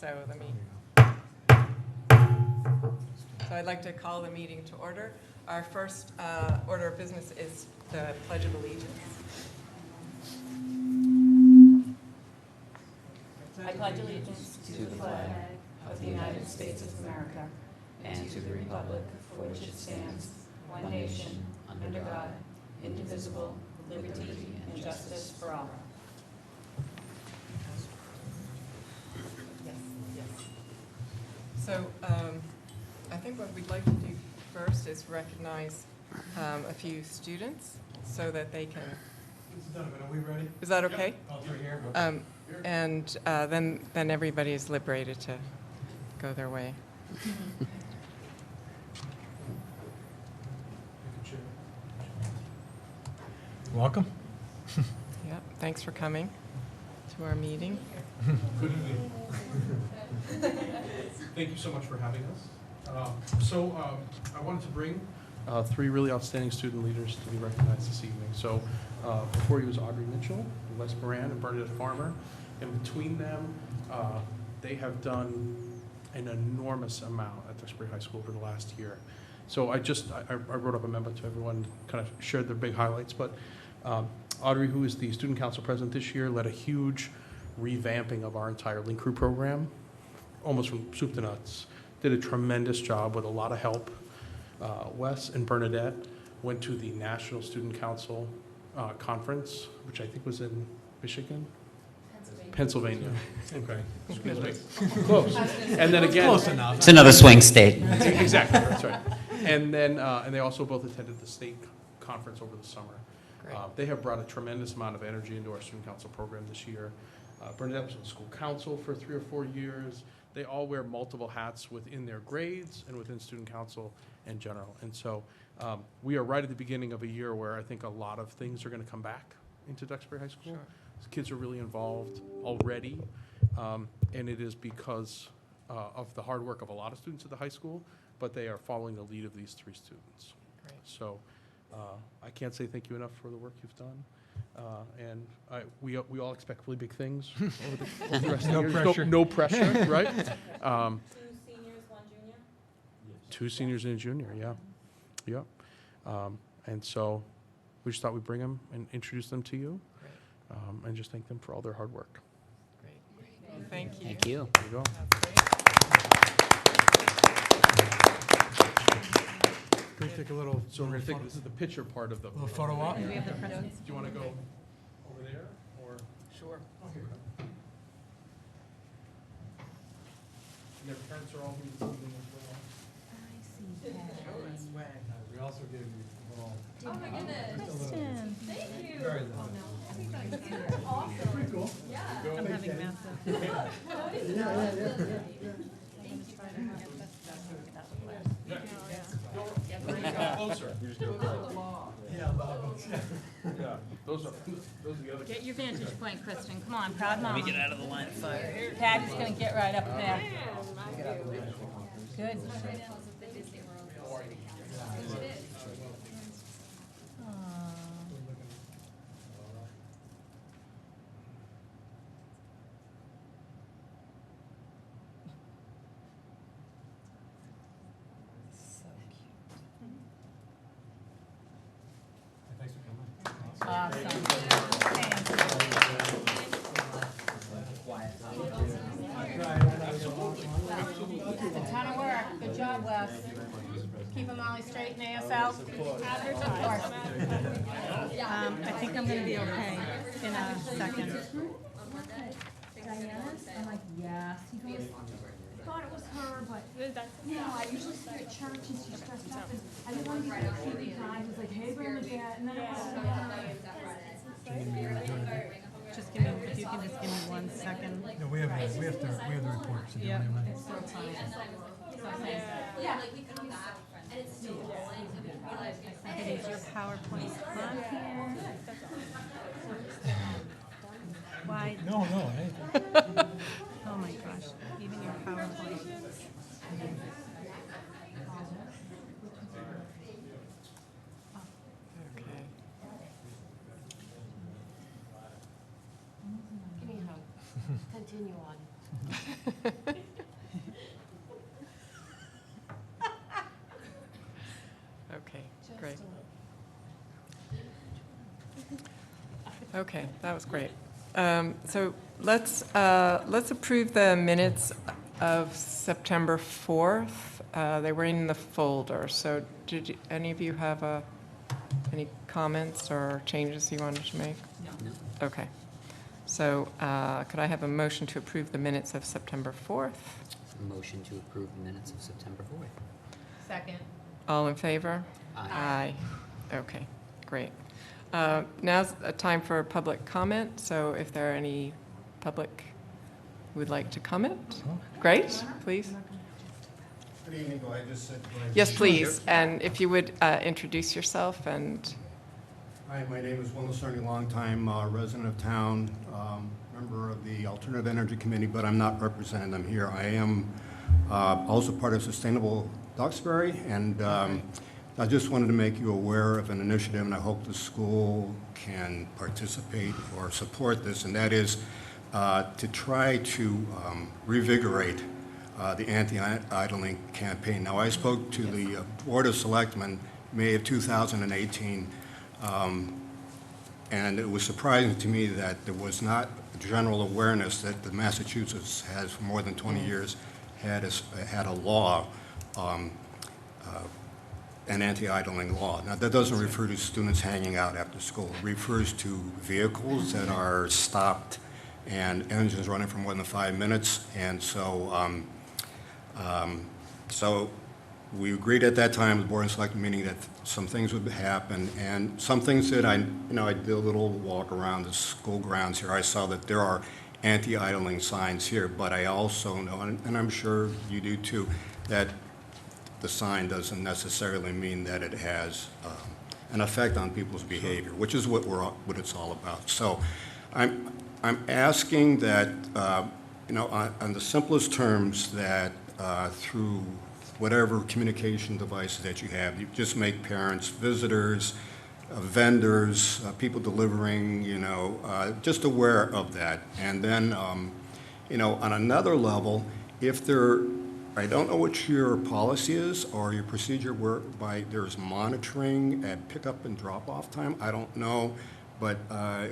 So I'd like to call the meeting to order. Our first order of business is the Pledge of Allegiance. I pledge allegiance to the flag of the United States of America and to the republic for which it stands, one nation, under God, indivisible, with liberty and justice for all. So I think what we'd like to do first is recognize a few students so that they can. Are we ready? Is that okay? Yep. All three here. And then everybody is liberated to go their way. Welcome. Yeah, thanks for coming to our meeting. Good evening. Thank you so much for having us. I wanted to bring three really outstanding student leaders to be recognized this evening. So before you was Audrey Mitchell, Wes Moran, and Bernadette Farmer. And between them, they have done an enormous amount at Duxbury High School over the last year. So I wrote up a memo to everyone, kind of shared their big highlights. But Audrey, who is the student council president this year, led a huge revamping of our entire Link Crew program, almost from soup to nuts. Did a tremendous job with a lot of help. Wes and Bernadette went to the National Student Council Conference, which I think was in Michigan? Pennsylvania. Okay. Excuse me. Close. And then again. Close enough. It's another swing state. Exactly, that's right. And then, and they also both attended the state conference over the summer. Great. They have brought a tremendous amount of energy into our student council program this year. Bernadette was in school council for 3 or 4 years. They all wear multiple hats within their grades and within student council in general. And so we are right at the beginning of a year where I think a lot of things are going to come back into Duxbury High School. Sure. Kids are really involved already, and it is because of the hard work of a lot of students at the high school, but they are following the lead of these 3 students. Great. So I can't say thank you enough for the work you've done. And we all expect really big things over the rest of the year. pressure. No pressure, right? 2 seniors, 1 junior? 2 seniors and a junior, yeah. And so we just thought we'd bring them and introduce them to you. Great. And just thank them for all their hard work. Great. Well, thank you. Thank you. There you go. That's great. Can we take a little? So we're going to take, this is the picture part of the. Little photo op? Do you want to go over there, or? Sure. Okay. And their parents are all here this evening as well. We also gave you a little. Oh my goodness. Thank you. Very little. Awesome. Pretty cool. Yeah. I'm having massive. Closer. Yeah, Yeah, those are the other. Get your vantage point, Kristen. Come on, proud mom. Let me get out of the line of fire. Patty's gonna get right up there. Good. Thanks for coming. Awesome. That's a ton of work. Good job, Wes. Keeping Molly straight in ASL. Average, of course. I think I'm gonna be okay in a second. Diana's? I'm like, yes. He goes, I thought it was her, but, you know, I usually see her at church and she's dressed up, and I didn't want to get her TV time. I was like, hey, Bernadette, and then it was, Just give me, if you can just give me 1 second. No, we have the reports to do Yep. anyway. It's so funny. yeah. Okay, is your PowerPoint on here? Why? No, hey. Oh my gosh, even your PowerPoint. Okay. Anyhow, continue on. Okay, that was great. So let's approve the minutes of September 4th. They were in the folder, so did any of you have any comments or changes you wanted to make? No. Okay. So could I have a motion to approve the minutes of September 4th? Motion to approve the minutes of September 4th. Second. All in favor? Aye. Okay, great. Now's a time for public comment, so if there are any public who would like to comment, great, please. Good evening, go ahead, just said. Yes, please, and if you would introduce yourself and, Hi, my name is Will Cerny, longtime resident of town, member of the Alternative Energy Committee, but I'm not representing them here. I am also part of Sustainable Duxbury, and I just wanted to make you aware of an initiative, and I hope the school can participate or support this, and that is to try to revigorate the anti-idling campaign. Now, I spoke to the Board of Selectmen May of 2018, and it was surprising to me that there was not general awareness that the Massachusetts has, for more than 20 years, had a law, an anti-idling law. Now, that doesn't refer to students hanging out after school. It refers to vehicles that are stopped and engines running for more than 5 minutes. And so, so we agreed at that time, the Board of Selectmen meeting, that some things would happen. And some things that I did a little walk around the school grounds here. I saw that there are anti-idling signs here, but I also know, and I'm sure you do too, that the sign doesn't necessarily mean that it has an effect on people's behavior, which is what it's all about. So I'm asking that, on the simplest terms, that through whatever communication devices that you have, you just make parents, visitors, vendors, people delivering, just aware of that. And then, on another level, if I don't know what your policy is or your procedure whereby there's monitoring at pickup and drop-off time. I don't know, but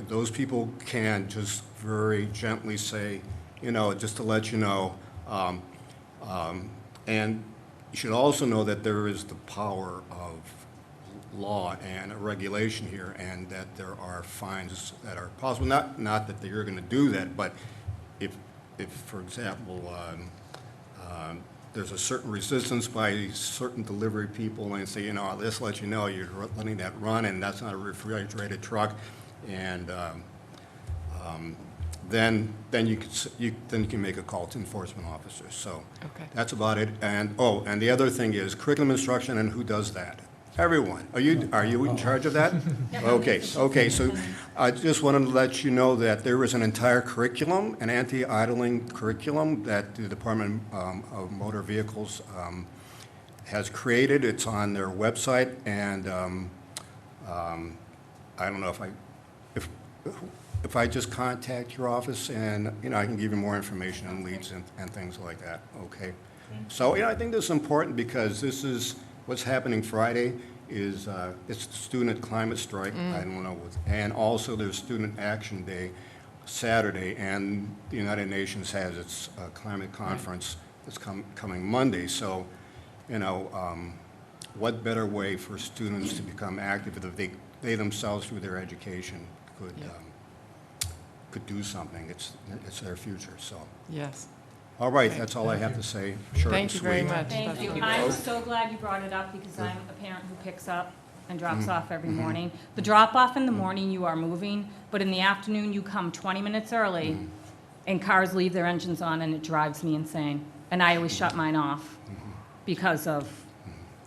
those people can just very gently say, just to let you know. And you should also know that there is the power of law and regulation here, and that there are fines that are possible. Not that you're going to do that, but if for example, there's a certain resistance by certain delivery people, and say, I'll just let you know you're letting that run, and that's not a refrigerated truck, and then you can make a call to enforcement officers. So okay. That's about it. And the other thing is curriculum instruction, and who does that? Everyone. Are you in charge of that? Okay. So I just wanted to let you know that there is an entire curriculum, an anti-idling curriculum that the Department of Motor Vehicles has created. It's on their website, and I don't know if I just contact your office, and I can give you more information and leads and things like that. Okay. So I think this is important because this is. What's happening Friday is it's Student Climate Strike, I don't know, and also there's Student Action Day Saturday, and the United Nations has its climate conference that's coming Monday. So, what better way for students to become active if they themselves, through their education, could do something. It's their future. So. Yes. All right, that's all I have to say. Short and Thank you very sweet. much. Thank you. I'm so glad you brought it up because I'm a parent who picks up and drops off every morning. The drop-off in the morning, you are moving, but in the afternoon, you come 20 minutes early, and cars leave their engines on, and it drives me insane. And I always shut mine off because of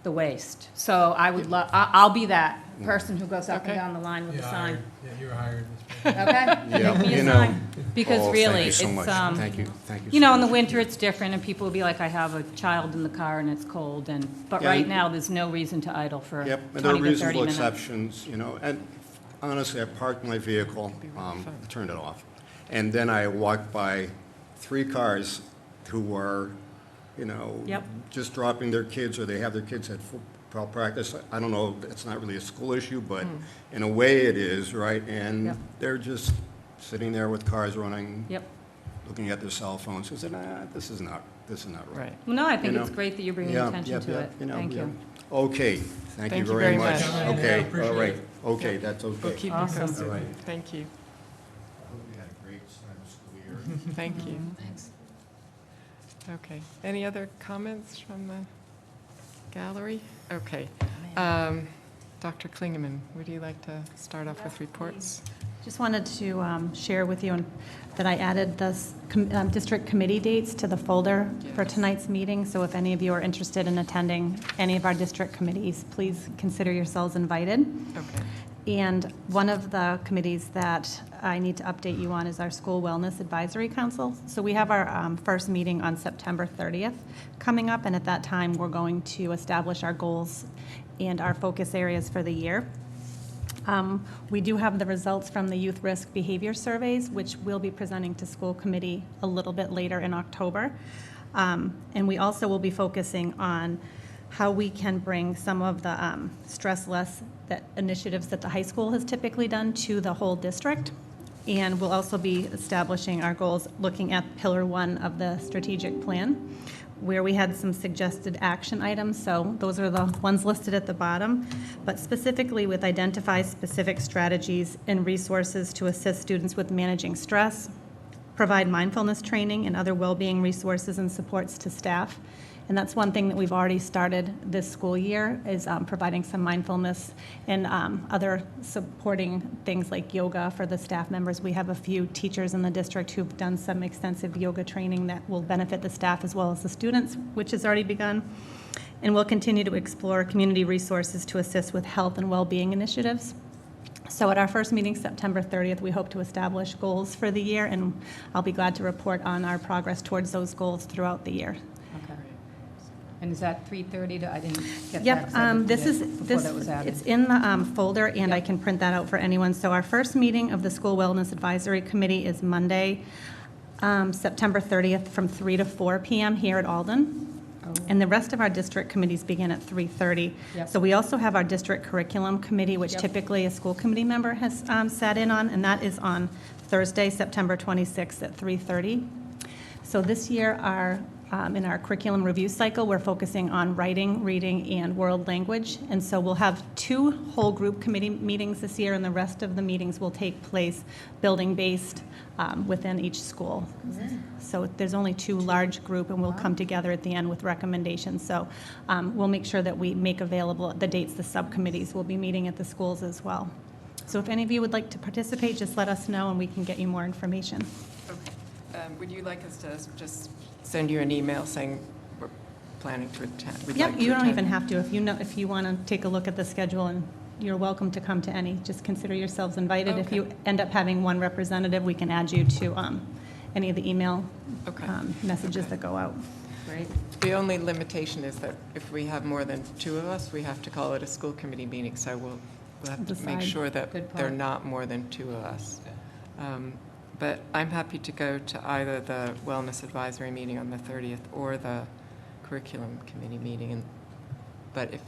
the waste. So I would I'll be that person who goes up and Okay. down the line with the sign. Yeah, you were hired. Okay? Yeah, Make me a you know. sign. Because Oh, really, thank you so much. it's, Thank you in so the much. winter, it's different, and people will be like, I have a child in the car and it's cold, but Yeah, right and- now, there's no reason to idle for 20 Yep, to 30 and there are reasonable minutes. exceptions, and honestly, I parked my vehicle, turned it off, and then I walked by 3 cars who are, Yep. just dropping their kids, or they have their kids at football practice. I don't know, it's not really a school issue, but in a way it is, right? And Yep. they're just sitting there with cars running, Yep. looking at their cell phones, and saying, this is not right. Right. Well, no, I think You it's know? great that you're bringing Yeah, attention yeah, to yeah, it. you know, Thank yeah. you. Okay, thank you very much. much. Okay, Appreciate all right, it. okay, that's We'll okay. keep you Awesome. posted. All right. Thank you. I hope you had a great start of school year. Thank you. Thanks. Okay. Any other comments from the gallery? Okay. Dr. Klingaman, would you like to start off with reports? Just wanted to share with you that I added the district committee dates to the folder for Yes. tonight's meeting. So if any of you are interested in attending any of our district committees, please consider yourselves invited. Okay. And one of the committees that I need to update you on is our School Wellness Advisory Council. So we have our first meeting on September 30th coming up, and at that time, we're going to establish our goals and our focus areas for the year. We do have the results from the youth risk behavior surveys, which we'll be presenting to school committee a little bit later in October. And we also will be focusing on how we can bring some of the stress less initiatives that the high school has typically done to the whole district. And we'll also be establishing our goals, looking at Pillar 1 of the strategic plan, where we had some suggested action items. So those are the ones listed at the bottom, but specifically with identify specific strategies and resources to assist students with managing stress, provide mindfulness training and other well-being resources and supports to staff. And that's one thing that we've already started this school year, is providing some mindfulness and other supporting things like yoga for the staff members. We have a few teachers in the district who've done some extensive yoga training that will benefit the staff as well as the students, which has already begun. And we'll continue to explore community resources to assist with health and well-being initiatives. So at our first meeting, September 30th, we hope to establish goals for the year, and I'll be glad to report on our progress towards those goals throughout the year. Okay. And is that 3:30 to, I didn't get that. Yep, 'cause I looked this at is, it before this, that was added. it's in the folder, and I Yep. can print that out for anyone. So our first meeting of the School Wellness Advisory Committee is Monday, September 30th, from 3 to 4 p.m. here at ALDEN. Oh. And the rest of our district committees begin at 3:30. Yep. So we also have our district curriculum committee, which Yep. typically a school committee member has sat in on, and that is on Thursday, September 26th at 3:30. So this year, in our curriculum review cycle, we're focusing on writing, reading, and world language. And so we'll have 2 whole group committee meetings this year, and the rest of the meetings will take place building-based within each school. So there's only 2 large group, and we'll come together at the end with recommendations. So we'll make sure that we make available the dates the subcommittees will be meeting at the schools as well. So if any of you would like to participate, just let us know, and we can get you more information. Okay. Would you like us to just send you an email saying we're planning to attend? we'd Yep, like to you don't attend? even have to. If you want to take a look at the schedule, and you're welcome to come to any. Just consider yourselves invited. If Okay. you end up having one representative, we can add you to any of the email Okay. messages Okay. that go out. Great. The only limitation is that if we have more than 2 of us, we have to call it a school committee meeting, so we'll have to make Decide. sure that Good there are point. not more than 2 of us. But I'm happy to go to either the Wellness Advisory meeting on the 30th or the Curriculum Committee meeting. But if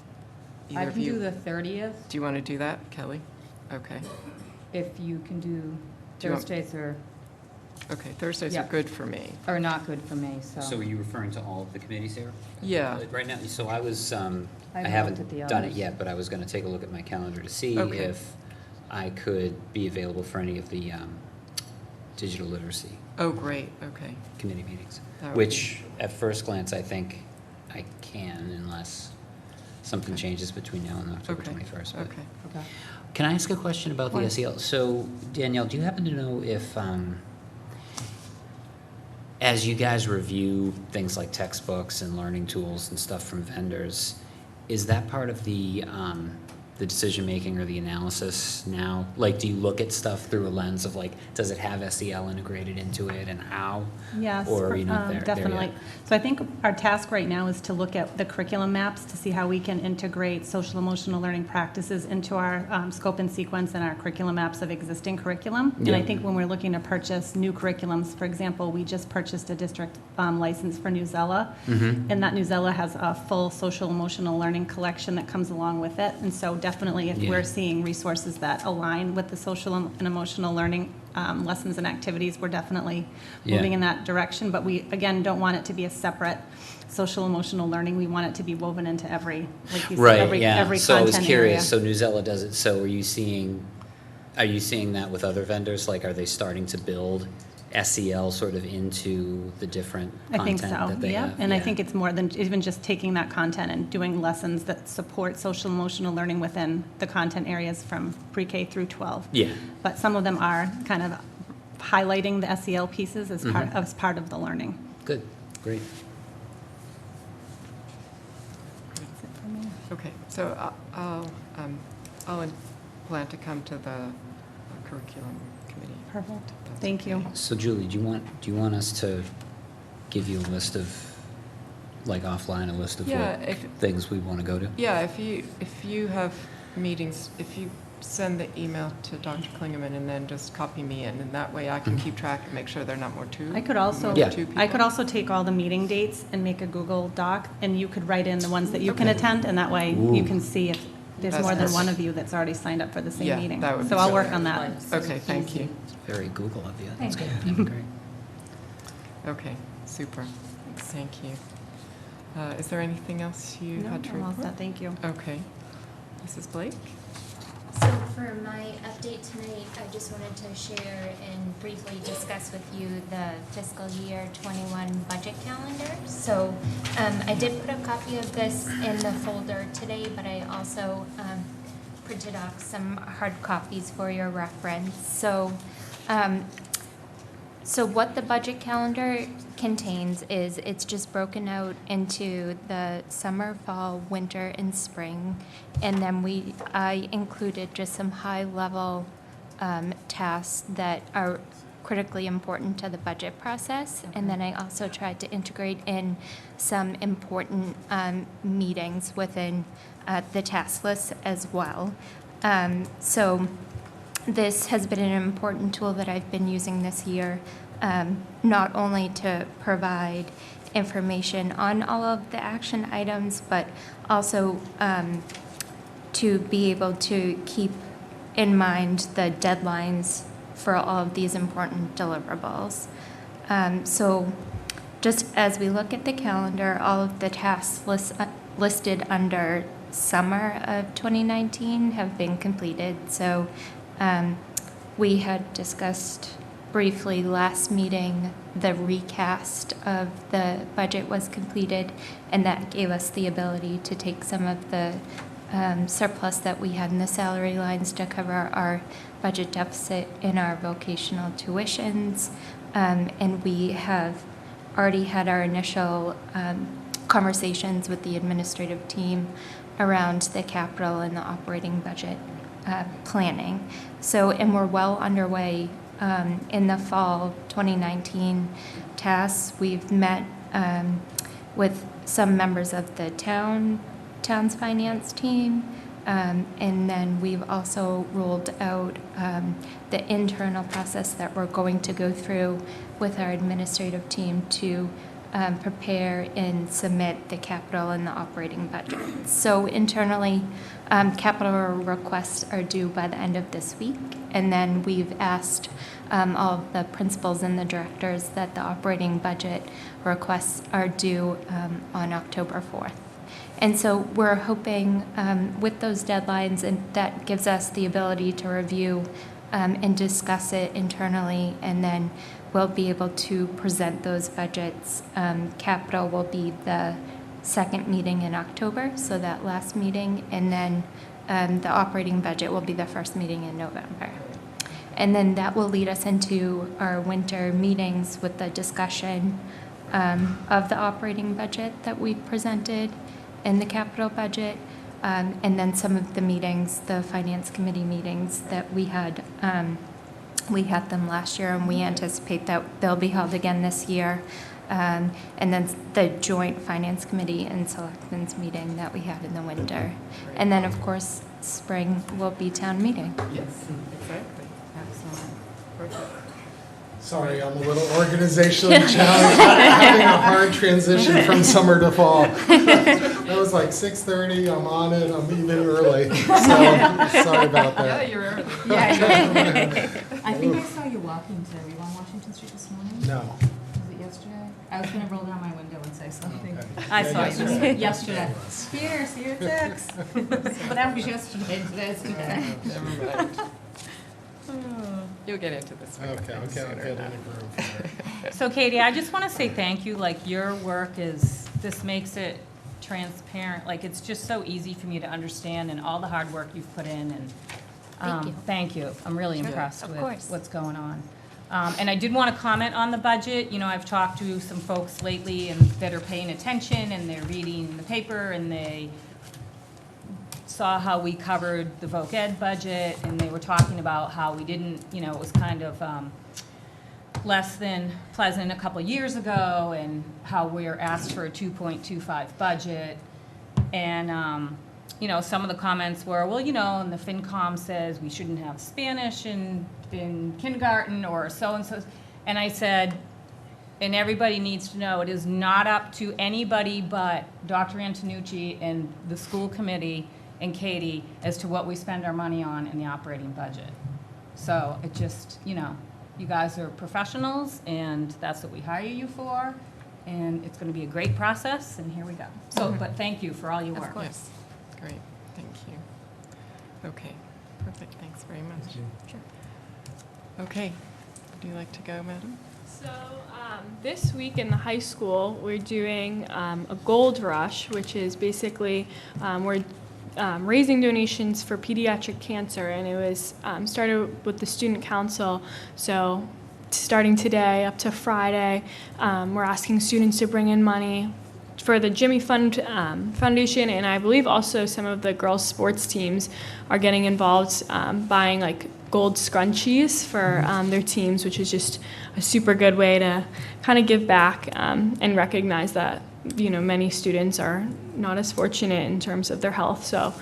I either of can do you, the 30th, do you want to do that, Kelly? Okay, if you can do Do you want- Thursdays okay, Thursdays are Yeah. good for me. are not good for me, so. So are you referring to all of the committees here? Yeah, Right now, so I was, I haven't looked at haven't the done it others. yet, but I was gonna take a look at my calendar to see Okay. if I could be available for any of the digital literacy oh, great, okay. committee meetings. That would Which, at first glance, I think I can unless something Okay. changes between now and October Okay, 21st. but- okay. Okay. Can I ask a question about the Of course. SEL? So, Danielle, do you happen to know if, as you guys review things like textbooks and learning tools and stuff from vendors, is that part of the the decision-making or the analysis now? Like, do you look at stuff through a lens of like, does it have SEL integrated into it and how? Yes, Or are you not there definitely. yet? So I think our task right now is to look at the curriculum maps to see how we can integrate social emotional learning practices into our scope and sequence and our curriculum maps of existing curriculum. And I Yeah. think when we're looking to purchase new curriculums, for example, we just purchased a district license for Newsella. Mm-hmm. And that Newsella has a full social emotional learning collection that comes along with it. And so definitely if Yeah. we're seeing resources that align with the social and emotional learning lessons and activities, we're definitely Yeah. moving in that direction. But we, again, don't want it to be a separate social emotional learning. We want it to be woven into every, like you said, Right, every yeah. content So I was area. curious, so Newsella does it, so are you seeing that with other vendors? Like, are they starting to build SEL sort of into the different I think content so, that they yeah. have? And I think it's more than even just taking that content and doing lessons that support social emotional learning within the content areas from pre-K through 12. Yeah, But some of them are kind of highlighting the SEL pieces as part of the learning. good, great. That's it for me. Okay, so I'll plan to come to the curriculum committee. Perfect. That's Thank you. okay. So Julie, do you want us to give you a list of, like offline, a list of Yeah, what if, things we want to go to? yeah, if you have meetings, if you send the email to Dr. Klingaman and then just copy me in, and that way I can keep track and make sure they're not more I could also, Yeah. I could also take all the meeting dates and make a Google Doc, and you could write in the ones that you can Okay. attend, and that way you Ooh. can see if there's That's more than one perfect. of you that's already signed up for the same Yeah, meeting. that would So be I'll so work good. on that. Okay, thank you. It's very Google of you. That's good. Thank Great. Okay, super. Thank you. Is there anything else you No, had to I'm all report? set, thank you. Okay. Mrs. Blake? So for my update tonight, I just wanted to share and briefly discuss with you the fiscal year 21 budget calendar. So I did put a copy of this in the folder today, but I also printed off some hard copies for your reference. So what the budget calendar contains is it's just broken out into the summer, fall, winter, and spring. And then I included just some high-level tasks that are critically important to the budget process. And then I also tried to integrate in some important meetings within the task list as well. So this has been an important tool that I've been using this year, not only to provide information on all of the action items, but also to be able to keep in mind the deadlines for all of these important deliverables. So just as we look at the calendar, all of the tasks listed under summer of 2019 have been completed. So we had discussed briefly last meeting, the recast of the budget was completed, and that gave us the ability to take some of the surplus that we had in the salary lines to cover our budget deficit in our vocational tuitions. And we have already had our initial conversations with the administrative team around the capital and the operating budget planning. So, and we're well underway in the fall 2019 tasks. We've met with some members of the town's finance team, and then we've also rolled out the internal process that we're going to go through with our administrative team to prepare and submit the capital and the operating budget. So internally, capital requests are due by the end of this week, and then we've asked all of the principals and the directors that the operating budget requests are due on October 4th. And so we're hoping with those deadlines, and that gives us the ability to review and discuss it internally, and then we'll be able to present those budgets. Capital will be the second meeting in October, so that last meeting, and then the operating budget will be the first meeting in November. And then that will lead us into our winter meetings with the discussion of the operating budget that we presented and the capital budget, And then some of the meetings, the finance committee meetings that we had them last year, and we anticipate that they'll be held again this year. And then the joint finance committee and selectmen's meeting that we had in the winter. And then, of course, spring will be town meeting. Yes, exactly. Excellent. Perfect. Sorry, I'm a little organizationally challenged, having a hard transition from summer to fall. That was like 6:30, I'm on it, I'm even early, so sorry about Yeah, that. you're early. I think I saw you walking today. Were you on Washington Street this morning? No. Was it yesterday? I was gonna roll down my window and say something. Okay. I Yeah, saw yesterday. you yesterday. Here, see your text. But that was yesterday, today's today. Never mind. You'll get into this. Okay, I'll get in a groove here. So Katie, I just want to say thank you. Like, your work this makes it transparent. Like, it's just so easy for me to understand, and all the hard work you've put in, and thank you. I'm really impressed Of with course. what's going on. And I did want to comment on the budget. You know, I've talked to some folks lately and that are paying attention, and they're reading the paper, and they saw how we covered the voc ed budget, and they were talking about how we didn't, you know, it was kind of less than pleasant a couple years ago, and how we're asked for a 2.25 budget. And, you know, some of the comments were, well, you know, and the FinCom says we shouldn't have Spanish in kindergarten or so-and-so. And I said, and everybody needs to know, it is not up to anybody but Dr. Antonucci and the school committee and Katie as to what we spend our money on in the operating budget. So it just, you know, you guys are professionals, and that's what we hire you for, and it's going to be a great process, and here we go. So, but thank you for all your work. Yes, great, thank you. Okay, perfect, thanks very much. Sure. Okay, would you like to go, madam? So this week in the high school, we're doing a gold rush, which is basically we're raising donations for pediatric cancer, and it was started with the student council. So starting today up to Friday, we're asking students to bring in money for the Jimmy Foundation, and I believe also some of the girls' sports teams are getting involved, buying like gold scrunchies for their teams, which is just a super good way to kind of give back and recognize that, you know, many students are not as fortunate in terms of their health. So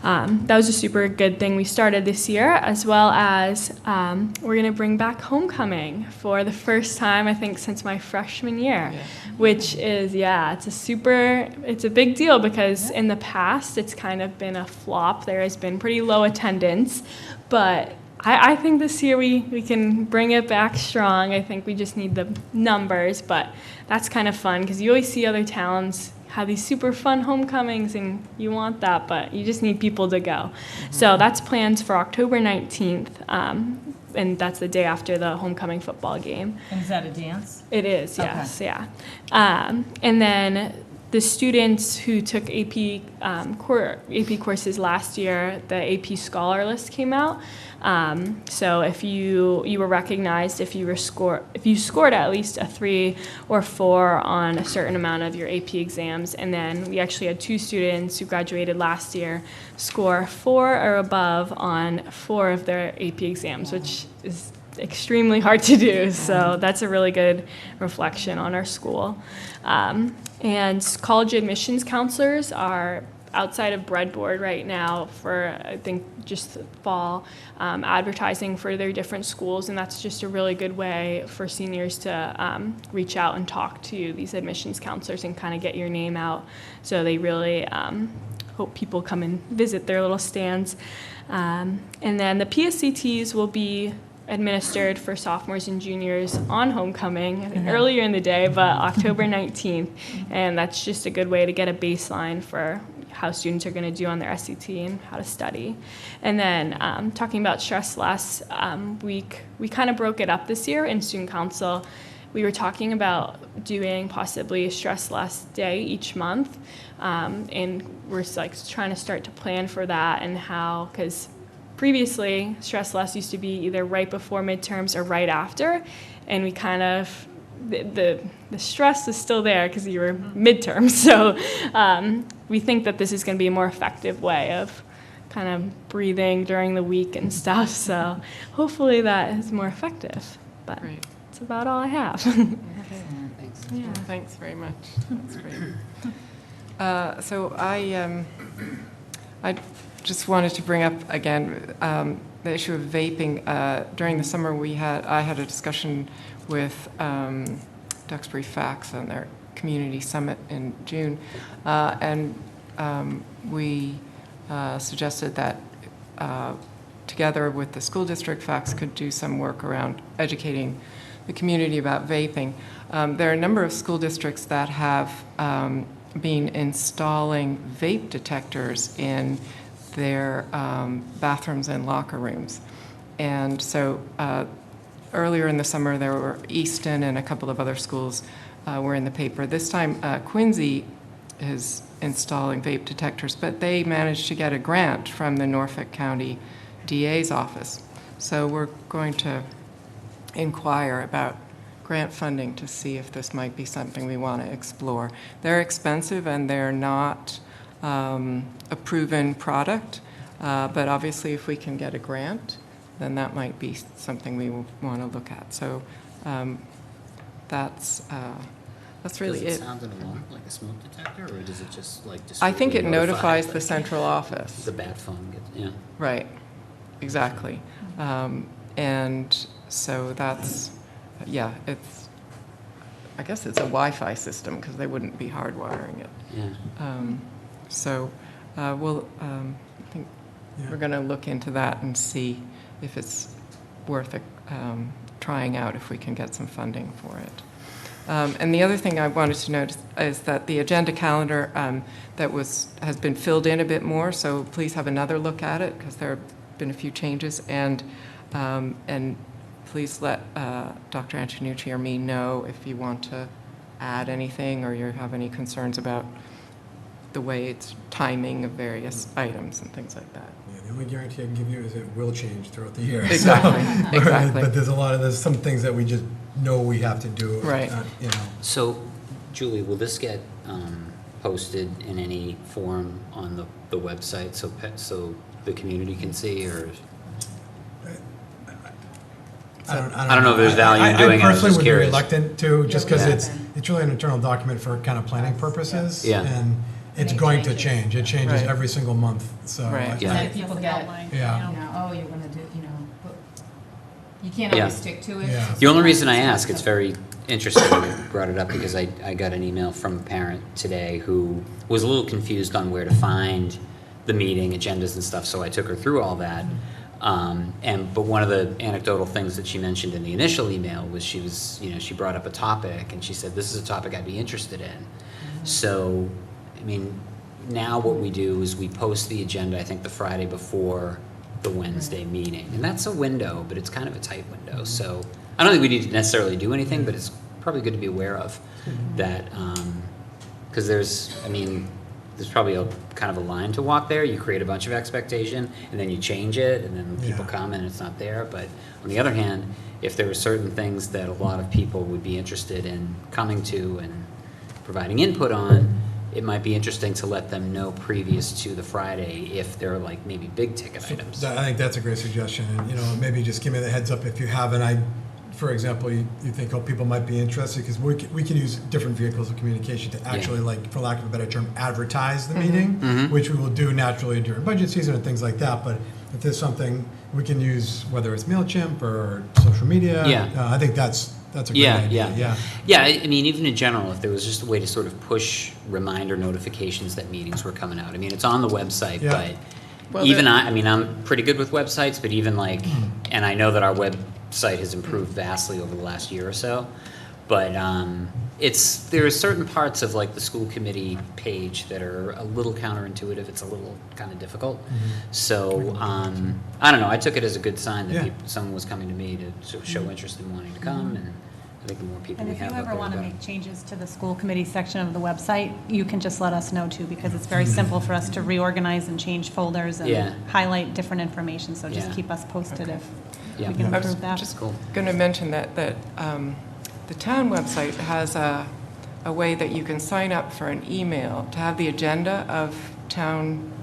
that was a super good thing we started this year, as well as we're going to bring back homecoming for the first time, I think, since my freshman year, which is, it's a big deal, because in the past it's kind of been a flop. There has been pretty low attendance, but I think this year we can bring it back strong. I think we just need the numbers, but that's kind of fun, because you always see other towns have these super fun homecomings, and you want that, but you just need people to go. Mm-hmm. So that's planned for October 19th, and that's the day after the homecoming football game. And is that a dance? It is, yes, Okay. yeah. And then the students who took AP courses last year, the AP Scholar list came out. So if you were recognized if you scored at least a 3 or 4 on a certain amount of your AP exams. And then we actually had 2 students who graduated last year score 4 or above on 4 of their AP exams, which is extremely hard to do. So that's a really good reflection on our school. And college admissions counselors are outside of Breadboard right now for, I think, just the fall, advertising for their different schools, and that's just a really good way for seniors to reach out and talk to these admissions counselors and kind of get your name out. So they really hope people come and visit their little stands. And then the PSCTs will be administered for sophomores and juniors on homecoming, I think earlier in the day, but October 19th. And that's just a good way to get a baseline for how students are going to do on their SAT and how to study. And then talking about Stress Less week, we kind of broke it up this year in student council. We were talking about doing possibly a Stress Less day each month. And we're like trying to start to plan for that, and how, because previously, Stress Less used to be either right before midterms or right after, and we kind of the stress is still there because you were midterm. So we think that this is going to be a more effective way of kind of breathing during the week and stuff. So hopefully that is more effective. But Great. that's about all I have. Thanks. Yeah. Thanks very much. That's great. So I just wanted to bring up again the issue of vaping. During the summer, I had a discussion with Duxbury Facts on their community summit in June, and we suggested that together with the school district, Facts could do some work around educating the community about vaping. There are a number of school districts that have been installing vape detectors in their bathrooms and locker rooms. And so earlier in the summer, there were Easton and a couple of other schools were in the paper. This time, Quincy is installing vape detectors, but they managed to get a grant from the Norfolk County DA's office. So we're going to inquire about grant funding to see if this might be something we want to explore. They're expensive and they're not a proven product, but obviously if we can get a grant, then that might be something we want to look at. So that's really Does it. it sound an alarm, like a smoke detector, or does it just like I think it discreetly notify notifies if the central office. the bat phone gets, yeah. Right, exactly. And so that's, yeah, I guess it's a Wi-Fi system because they wouldn't be hardwiring it. Yeah. So I think we're going to look into that and see if it's worth trying out, if we can get some funding for it. And the other thing I wanted to note is that the agenda calendar has been filled in a bit more, so please have another look at it because there have been a few changes. And please let Dr. Antonucci or me know if you want to add anything or you have any concerns about the way it's timing of various items and things like that. Yeah, the only guarantee I can give you is it will change throughout the year. Exactly, So, exactly. But there's some things that we just know we have to do. Right. You know. So, Julie, will this get posted in any form on the website so the community can see, or? I don't know if there's value in doing it, I was just personally would be curious. reluctant to, just because Yeah. it's really an internal document for kind of planning purposes. Yeah. And it's going to change. It changes Right. every single month, so. Right. I- Yeah. Then people get, Yeah. oh, you're gonna do, but you can't Yeah. always stick to it. Yeah. The only reason I ask, it's very interesting you brought it up, because I got an email from a parent today who was a little confused on where to find the meeting agendas and stuff, so I took her through all that. But one of the anecdotal things that she mentioned in the initial email was she brought up a topic and she said, this is a topic I'd be interested in. So, I mean, now what we do is we post the agenda, I think the Friday before the Wednesday meeting. And that's a window, but it's kind of a tight window. So I don't think we need to necessarily do anything, but it's probably good to be aware of that, because there's probably a kind of a line to walk there. You create a bunch of expectation, and then you change it, and then people Yeah. come and it's not there. But on the other hand, if there were certain things that a lot of people would be interested in coming to and providing input on, it might be interesting to let them know previous to the Friday if they're like maybe big ticket items. I think that's a great suggestion, and, maybe just give me the heads up if you have, for example, you think, people might be interested, because we can use different vehicles of communication to actually, like, for lack of a better term, advertise the meeting, which we will do naturally during budget season and things like that, but if there's something we can use, whether it's MailChimp or social media, I think that's a great idea. Yeah, I mean, even in general, if there was just a way to sort of push reminder notifications that meetings were coming out. I mean, it's on the website, but Well, even I'm pretty good with websites, but even like, and I know that our website has improved vastly over the last year or so, but there are certain parts of like the school committee page that are a little counterintuitive. It's a little kind of difficult. So I don't know. I took it as a good sign that someone was coming to me to sort of show interest in wanting to come, and I think the more people And we if you have up ever there, want the to better. make changes to the school committee section of the website, you can just let us know too, because it's very simple for us to reorganize and change folders and Yeah. highlight different information, so just Yeah. keep us posted if Yeah. we can I I was improve that. just Cool. going to mention that the town website has a way that you can sign up for an email to have the agenda of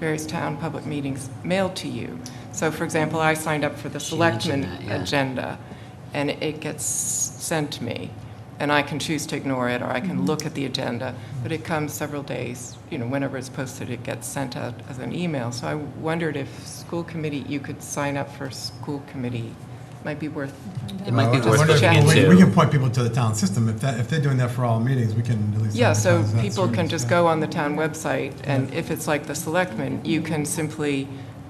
various town public meetings mailed to you. So for example, I signed up for the She mentioned selectmen that, yeah. agenda, and it gets sent to me. And I can choose to ignore it, or I can look at the agenda, but it comes several days, whenever it's posted, it gets sent out as an email. So I wondered if school committee, you could sign up for school committee, might be worth. It might be I worth wonder if looking we into. can point people to the town system. If they're doing that for all meetings, we can at least. Yeah, so advertise that people can service, just yeah. go on the town website, and if it's like the selectmen, you can simply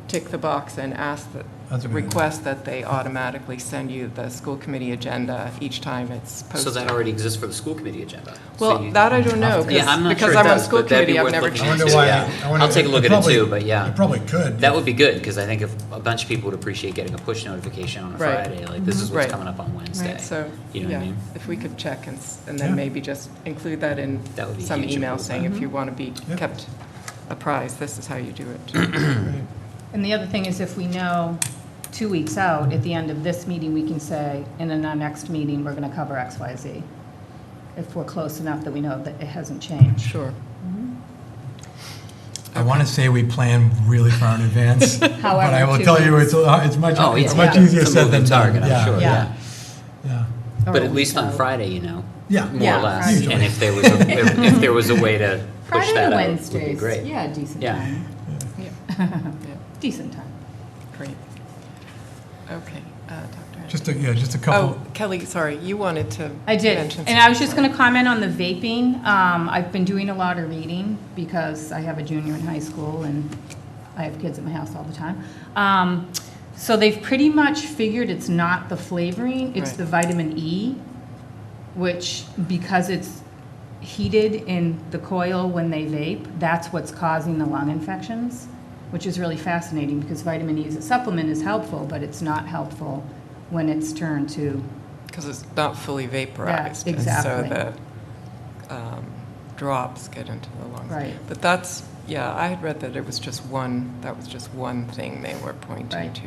tick the box and ask That's a good idea. request that they automatically send you the school committee agenda each time it's So posted. that already exists for the school committee agenda. So Well, you- that I don't know, Yeah, I'm not because sure it I'm on does, school but that'd be committee, I've worth never looking I wonder into, why. yeah. I'll take a look at it too, but yeah. It probably could. That would be good, because I think if a bunch of people would appreciate getting a push notification on a Right. Friday, like this is what's Right. coming up on Wednesday. Right, so, You know what I yeah, mean? if we could check and Yeah. then maybe just include that in That would be some huge email improvement. saying if you want to be Yeah. kept apprised, this is how you do it. And the other thing is if we know 2 weeks out, at the end of this meeting, we can say, and in our next meeting, we're going to cover X, Y, Z. If we're close enough that we know that it hasn't changed. Sure. I want to say we plan really far in advance, but I However, will 2 tell you, weeks. it's much, Oh, it's yeah. much Yeah. easier It's a said than moving done. target, I'm sure, Yeah. Yeah. Or But a at least week on out. Friday, Yeah. more Yeah, or less. Friday. And if there was if there was a way to push Friday that and out, it would be Wednesdays. great. Yeah, decent Yeah. time. Yeah. Decent time. Great. Okay, Dr. Just a couple. Oh, Kelly, sorry, you wanted to I did, mention and I was something. just going to comment on the vaping. I've been doing a lot of reading because I have a junior in high school and I have kids at my house all the time. So they've pretty much figured it's not the flavoring, it's Right. the vitamin E, which, because it's heated in the coil when they vape, that's what's causing the lung infections, which is really fascinating because vitamin E as a supplement is helpful, but it's not helpful when it's turned to, Because it's not fully vaporized. and exactly. So the drops get into the lungs. Right. But that's, yeah, I had read that it was just one, that was just one thing they were pointing Right. to.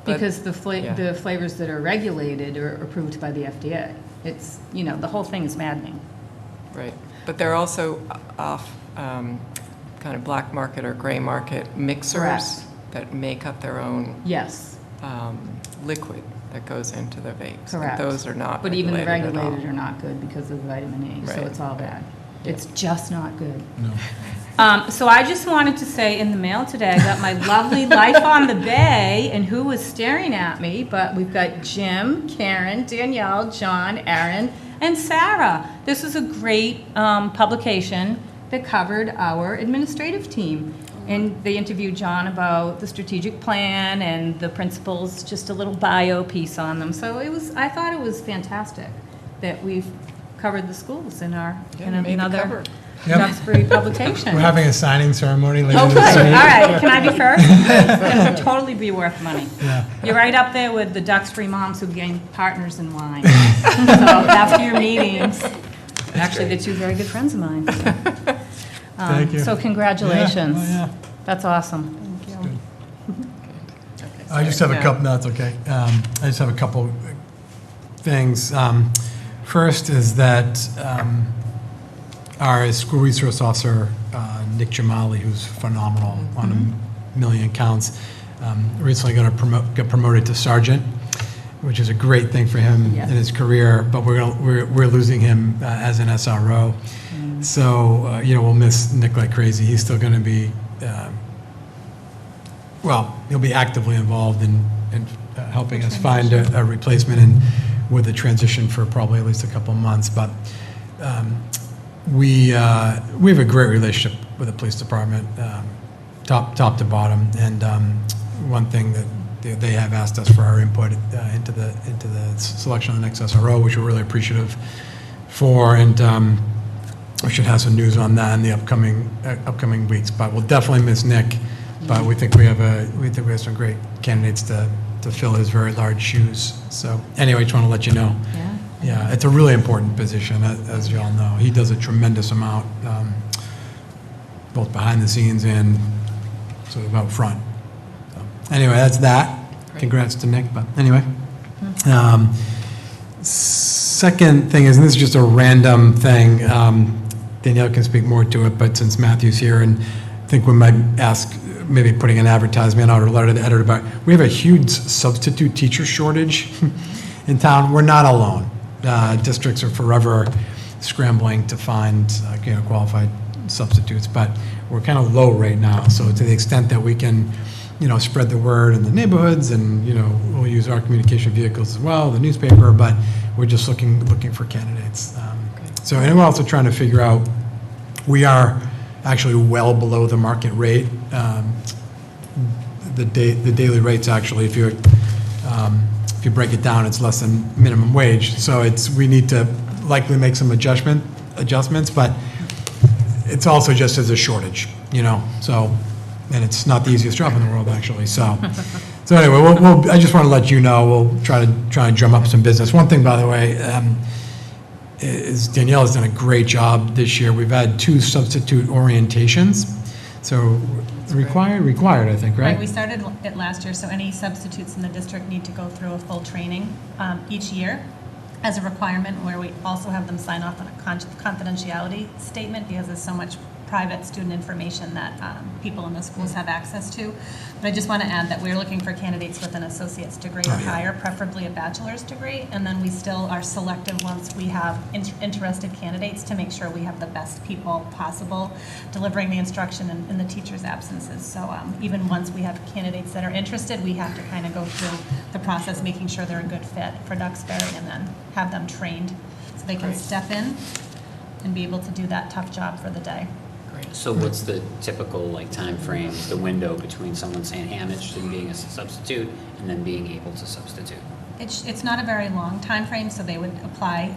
But- because yeah. the flavors that are regulated are approved by the FDA. It's, the whole thing is maddening. Right, but they're also off kind of black market or gray market mixers Correct. that make up their own Yes, liquid that goes into the vapes. And correct. those are not But even the regulated at all. regulated are not good because of the vitamin E, so Right. it's all bad. Yeah. It's just not good. No. So I just wanted to say, in the mail today, I got my lovely Life on the Bay, and who was staring at me, but we've got Jim, Karen, Danielle, John, Aaron, and Sarah. This is a great publication that covered our administrative team. And they interviewed John about the strategic plan and the principals, just a little bio piece on them. So I thought it was fantastic that we've covered the schools in Yeah, made the another cover. Yep. Duxbury publication. We're having a signing ceremony later Oh, this good, all week. right, can I be first? It's gonna totally be worth money. Yeah. You're right up there with the Duxbury moms who gain partners in wine. So after your meetings, actually, they're two very good friends of mine. Thank you. So congratulations. Yeah, oh, yeah. That's awesome. I just have a Yeah. couple, no, it's okay. I just have a couple things. First is that our school resource officer, Nick Jamali, who's phenomenal on a million counts, recently got promoted to sergeant, which is a great thing for him Yeah. in his career, but we're losing him as an SRO. So, we'll miss Nick like crazy. He's still going to be, he'll be actively involved in helping us find a replacement and with a transition for probably at least a couple of months. But we have a great relationship with the police department, top to bottom. And one thing that they have asked us for our input into the selection of the next SRO, which we're really appreciative for. And we should have some news on that in the upcoming weeks. But we'll definitely miss Nick. But we think we have some great candidates to fill his very large shoes. So anyway, just want to let you know. Yeah, it's a really important position, as you all know. He does a tremendous amount, both behind the scenes and sort of out front. So, anyway, that's that. Great. Congrats to Nick. But anyway, second thing is, and this is just a random thing, Danielle can speak more to it, but since Matthew's here, and I think we might ask, maybe putting an advertisement out or a letter to the editor about, we have a huge substitute teacher shortage in town. We're not alone. Districts are forever scrambling to find qualified substitutes, but we're kind of low right now. So to the extent that we can, spread the word in the neighborhoods, and we'll use our communication vehicles as well, the newspaper, but we're just looking for candidates. So, and we're also trying to figure out, we are actually well below the market rate. The daily rates actually, if you break it down, it's less than minimum wage. So we need to likely make some adjustments, but it's also just as a shortage, so, and it's not the easiest job in the world, actually, so. So anyway, I just want to let you know, we'll try and drum up some business. One thing, by the way, is Danielle has done a great job this year. We've had 2 substitute orientations, so required, I think, right? Right, we started it last year, so any substitutes in the district need to go through a full training each year as a requirement, where we also have them sign off on a confidentiality statement, because there's so much private student information that people in the schools have access to. But I just want to add that we're looking for candidates with an associate's degree or higher, preferably a bachelor's degree, and then we still are selective once we have interested candidates to make sure we have the best people possible delivering the instruction in the teacher's absences. So even once we have candidates that are interested, we have to kind of go through the process, making sure they're a good fit for Duxbury, and then have them trained so they can step in and be able to do that tough job for the day. So what's the typical time frame, the window between someone saying, hey, I'm interested in being a substitute, and then being able to substitute? It's not a very long time frame, so they would apply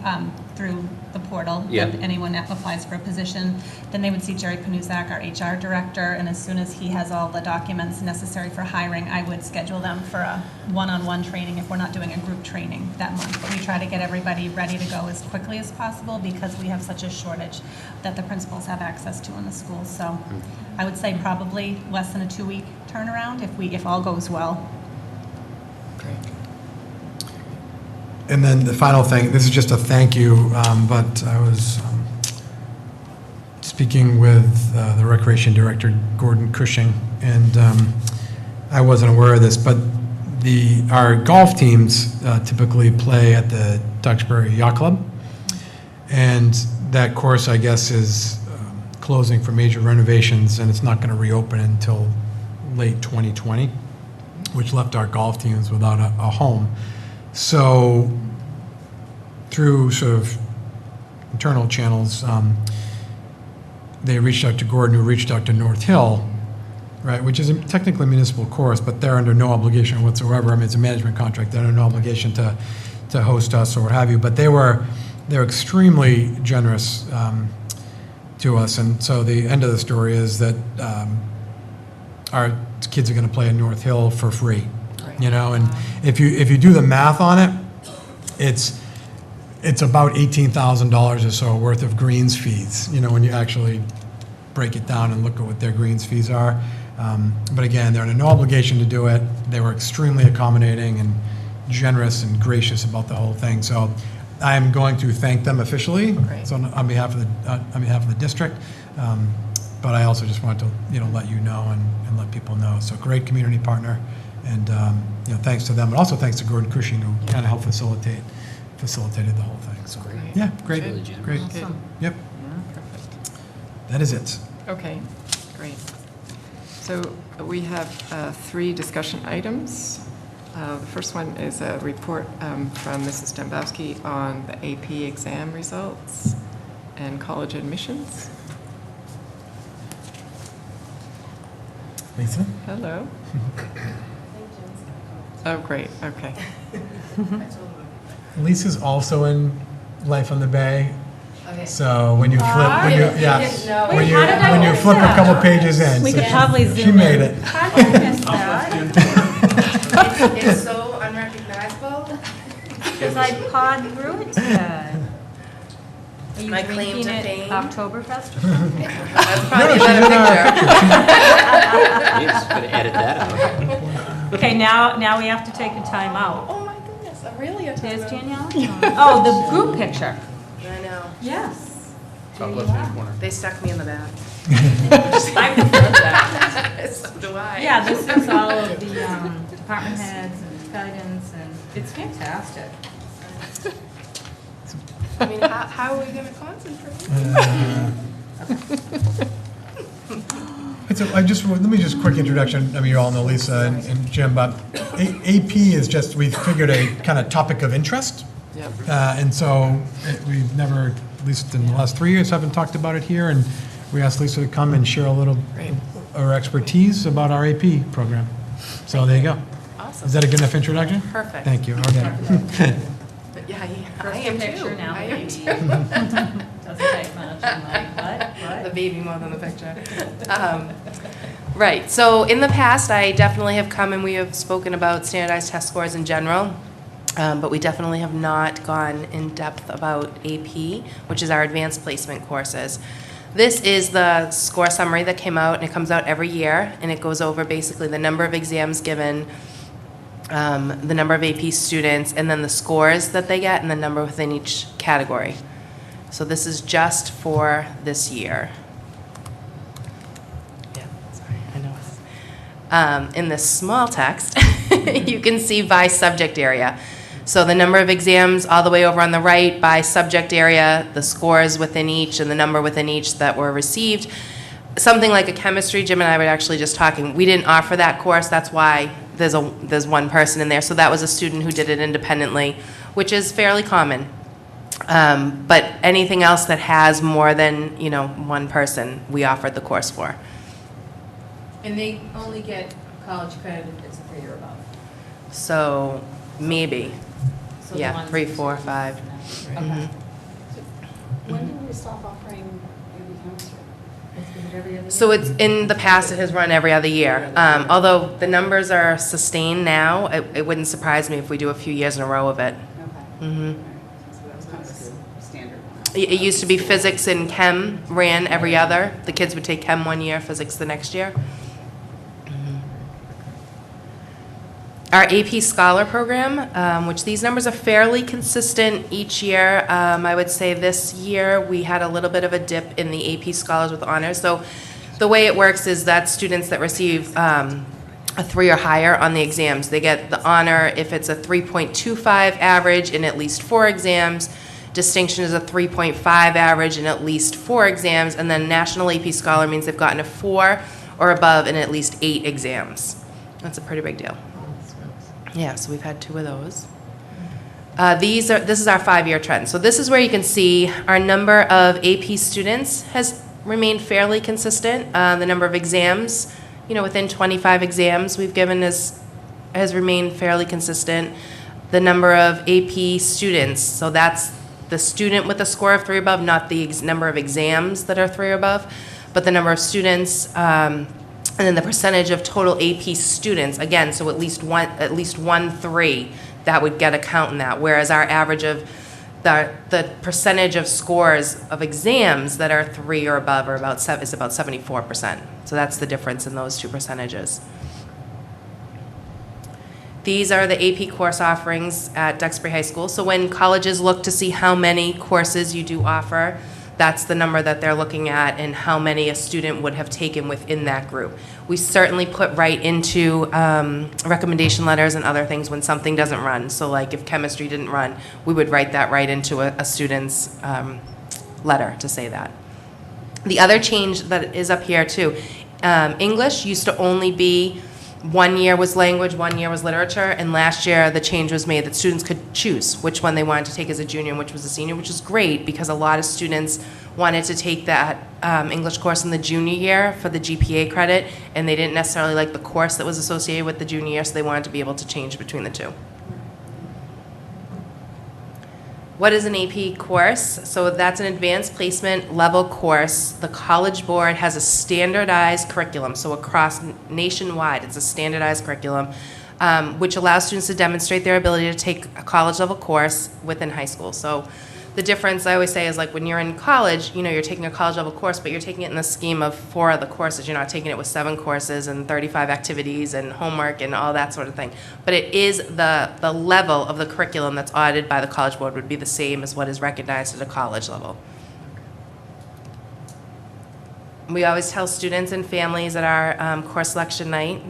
through the portal. Yep. If anyone that applies for a position, then they would see Jerry Panuzak, our HR director, and as soon as he has all the documents necessary for hiring, I would schedule them for a one-on-one training if we're not doing a group training that month. But we try to get everybody ready to go as quickly as possible, because we have such a shortage that the principals have access to in the schools. So I would say probably less than a 2-week turnaround if all goes well. And then the final thing, this is just a thank you, but I was speaking with the Recreation Director, Gordon Cushing, and I wasn't aware of this, but our golf teams typically play at the Duxbury Yacht Club, and that course, I guess, is closing for major renovations, and it's not going to reopen until late 2020, which left our golf teams without a home. So through sort of internal channels, they reached out to Gordon, who reached out to North Hill, right, which is technically a municipal course, but they're under no obligation whatsoever. I mean, it's a management contract. They're under no obligation to host us or what have you. But they're extremely generous to us. And so the end of the story is that our kids are going to play in North Hill for free. And if you do the math on it, it's about $18,000 or so worth of greens fees, when you actually break it down and look at what their greens fees are. But again, they're under no obligation to do it. They were extremely accommodating and generous and gracious about the whole thing. So I'm going to thank them officially, so on behalf of the district. But I also just wanted to let you know and let people know. So great community partner. And thanks to them, but also thanks to Gordon Cushing, who kind of helped facilitated the whole thing. So Great. yeah, great, Really great. generous. Good. Yep, Yeah, perfect. that is it. Okay, great. So we have 3 discussion items. The first one is a report from Mrs. Dembowski on the AP exam results and college admissions. Lisa? Hello. Oh, great, okay. Lisa's also in Life on the Bay. Okay. So when you flip, How did I miss flip a that? couple pages in, We so could probably she zoom made in. it. How did I miss that? It's so unrecognizable. Because I pawed through it today. Are you My claim drinking to it fame. Oktoberfest? That's No, probably she's a in our better picture. Yes, gotta edit that out. Okay, now we have to take a time out. Oh my goodness, I'm really a There's photo. Danielle. Oh, the group picture. I know. Yes. Top left hand corner. They stuck me in the back. I prefer that. So do I. Yeah, this is all of the department heads and guidance, and it's fantastic. I mean, how are we going to concentrate? Let me just quick introduction. I mean, you all know Lisa and Jim, but AP is just, we figured a kind of topic of interest. Yep. And so we've never, at least in the last 3 years, haven't talked about it here. And we asked Lisa to come and share a little of her expertise about our AP program. So there you go. Awesome. Is that a good enough introduction? Perfect. Thank you. Okay. But yeah, I First am picture, too. now I the am baby. too. Doesn't take much. I'm like, what? The baby more than the picture. Right, so in the past, I definitely have come and we have spoken about standardized test scores in general, but we definitely have not gone in depth about AP, which is our advanced placement courses. This is the score summary that came out, and it comes out every year, and it goes over basically the number of exams given, the number of AP students, and then the scores that they get and the number within each category. So this is just for this year. Yeah, sorry, I know. In this small text, you can see by subject area. So the number of exams all the way over on the right by subject area, the scores within each, and the number within each that were received. Something like a chemistry, Jim and I were actually just talking. We didn't offer that course. That's why there's one person in there. So that was a student who did it independently, which is fairly common. But anything else that has more than, one person, we offered the course for. And they only get college credit if it's a 3 or above. So maybe, So the yeah, ones 3, that 4, you- 5. Okay. Mhm. When did we stop offering baby chemistry? Is it every other year? So it's, in the past, it has run every other year. Although the numbers are sustained now, it wouldn't surprise me if we do a few years in a row of it. Okay. Mhm. So that was kind of a standard one. It used to be physics and chem ran every other. The kids would take chem one year, physics the next year. Our AP Scholar program, which these numbers are fairly consistent each year. I would say this year we had a little bit of a dip in the AP Scholars with honors. So the way it works is that students that receive a 3 or higher on the exams, they get the honor if it's a 3.25 average in at least 4 exams. Distinction is a 3.5 average in at least 4 exams, and then National AP Scholar means they've gotten a 4 or above in at least 8 exams. That's a pretty big deal. Yeah, so we've had 2 of those. This is our 5-year trend. So this is where you can see our number of AP students has remained fairly consistent. The number of exams, within 25 exams we've given has remained fairly consistent. The number of AP students, so that's the student with a score of 3 or above, not the number of exams that are 3 or above, but the number of students, and then the percentage of total AP students, again, so at least one 3, that would get a count in that. Whereas our average of the percentage of scores of exams that are 3 or above is about 74%. So that's the difference in those 2 percentages. These are the AP course offerings at Duxbury High School. So when colleges look to see how many courses you do offer, that's the number that they're looking at and how many a student would have taken within that group. We certainly put right into recommendation letters and other things when something doesn't run. So like if chemistry didn't run, we would write that right into a student's letter to say that. The other change that is up here too, English used to only be 1 year was language, 1 year was literature, and last year the change was made that students could choose which one they wanted to take as a junior and which was a senior, which is great because a lot of students wanted to take that English course in the junior year for the GPA credit, and they didn't necessarily like the course that was associated with the junior year, so they wanted to be able to change between the 2. What is an AP course? So that's an advanced placement level course. The College Board has a standardized curriculum, so across nationwide, it's a standardized curriculum, which allows students to demonstrate their ability to take a college level course within high school. So the difference I always say is like when you're in college, you know, you're taking a college level course, but you're taking it in the scheme of 4 other courses. You're not taking it with 7 courses and 35 activities and homework and all that sort of thing. But it is the level of the curriculum that's audited by the College Board would be the same as what is recognized at a college level. We always tell students and families at our course selection night,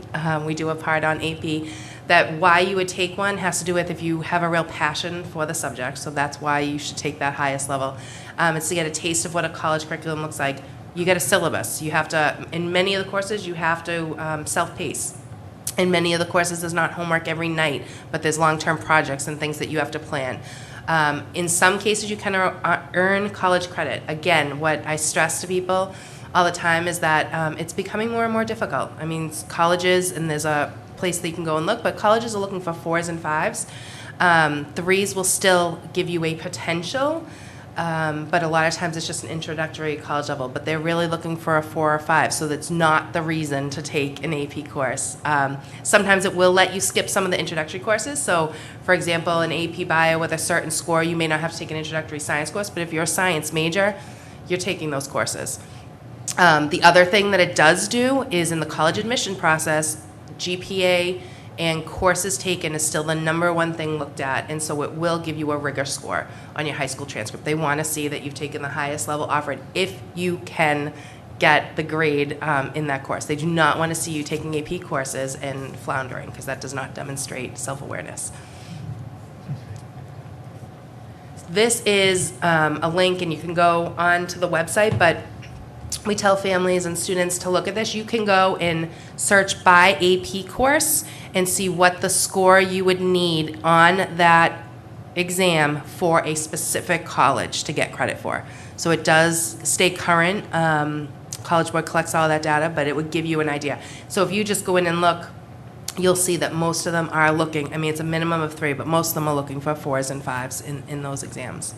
we do a part on AP, that why you would take one has to do with if you have a real passion for the subject, so that's why you should take that highest level. It's to get a taste of what a college curriculum looks like. You get a syllabus. You have to, in many of the courses, you have to self-pace. In many of the courses, there's not homework every night, but there's long-term projects and things that you have to plan. In some cases, you can earn college credit. Again, what I stress to people all the time is that it's becoming more and more difficult. I mean, colleges, and there's a place that you can go and look, but colleges are looking for 4s and 5s. 3s will still give you a potential, but a lot of times it's just an introductory college level, but they're really looking for a 4 or 5, so that's not the reason to take an AP course. Sometimes it will let you skip some of the introductory courses, so for example, an AP Bio with a certain score, you may not have to take an introductory science course, but if you're a science major, you're taking those courses. The other thing that it does do is in the college admission process, GPA and courses taken is still the #1 thing looked at, and so it will give you a rigor score on your high school transcript. They want to see that you've taken the highest level offered if you can get the grade in that course. They do not want to see you taking AP courses and floundering, because that does not demonstrate self-awareness. This is a link, and you can go on to the website, but we tell families and students to look at this. You can go and search by AP course and see what the score you would need on that exam for a specific college to get credit for. So it does stay current. College Board collects all that data, but it would give you an idea. So if you just go in and look, you'll see that most of them are looking, I mean, it's a minimum of 3, but most of them are looking for 4s and 5s in those exams.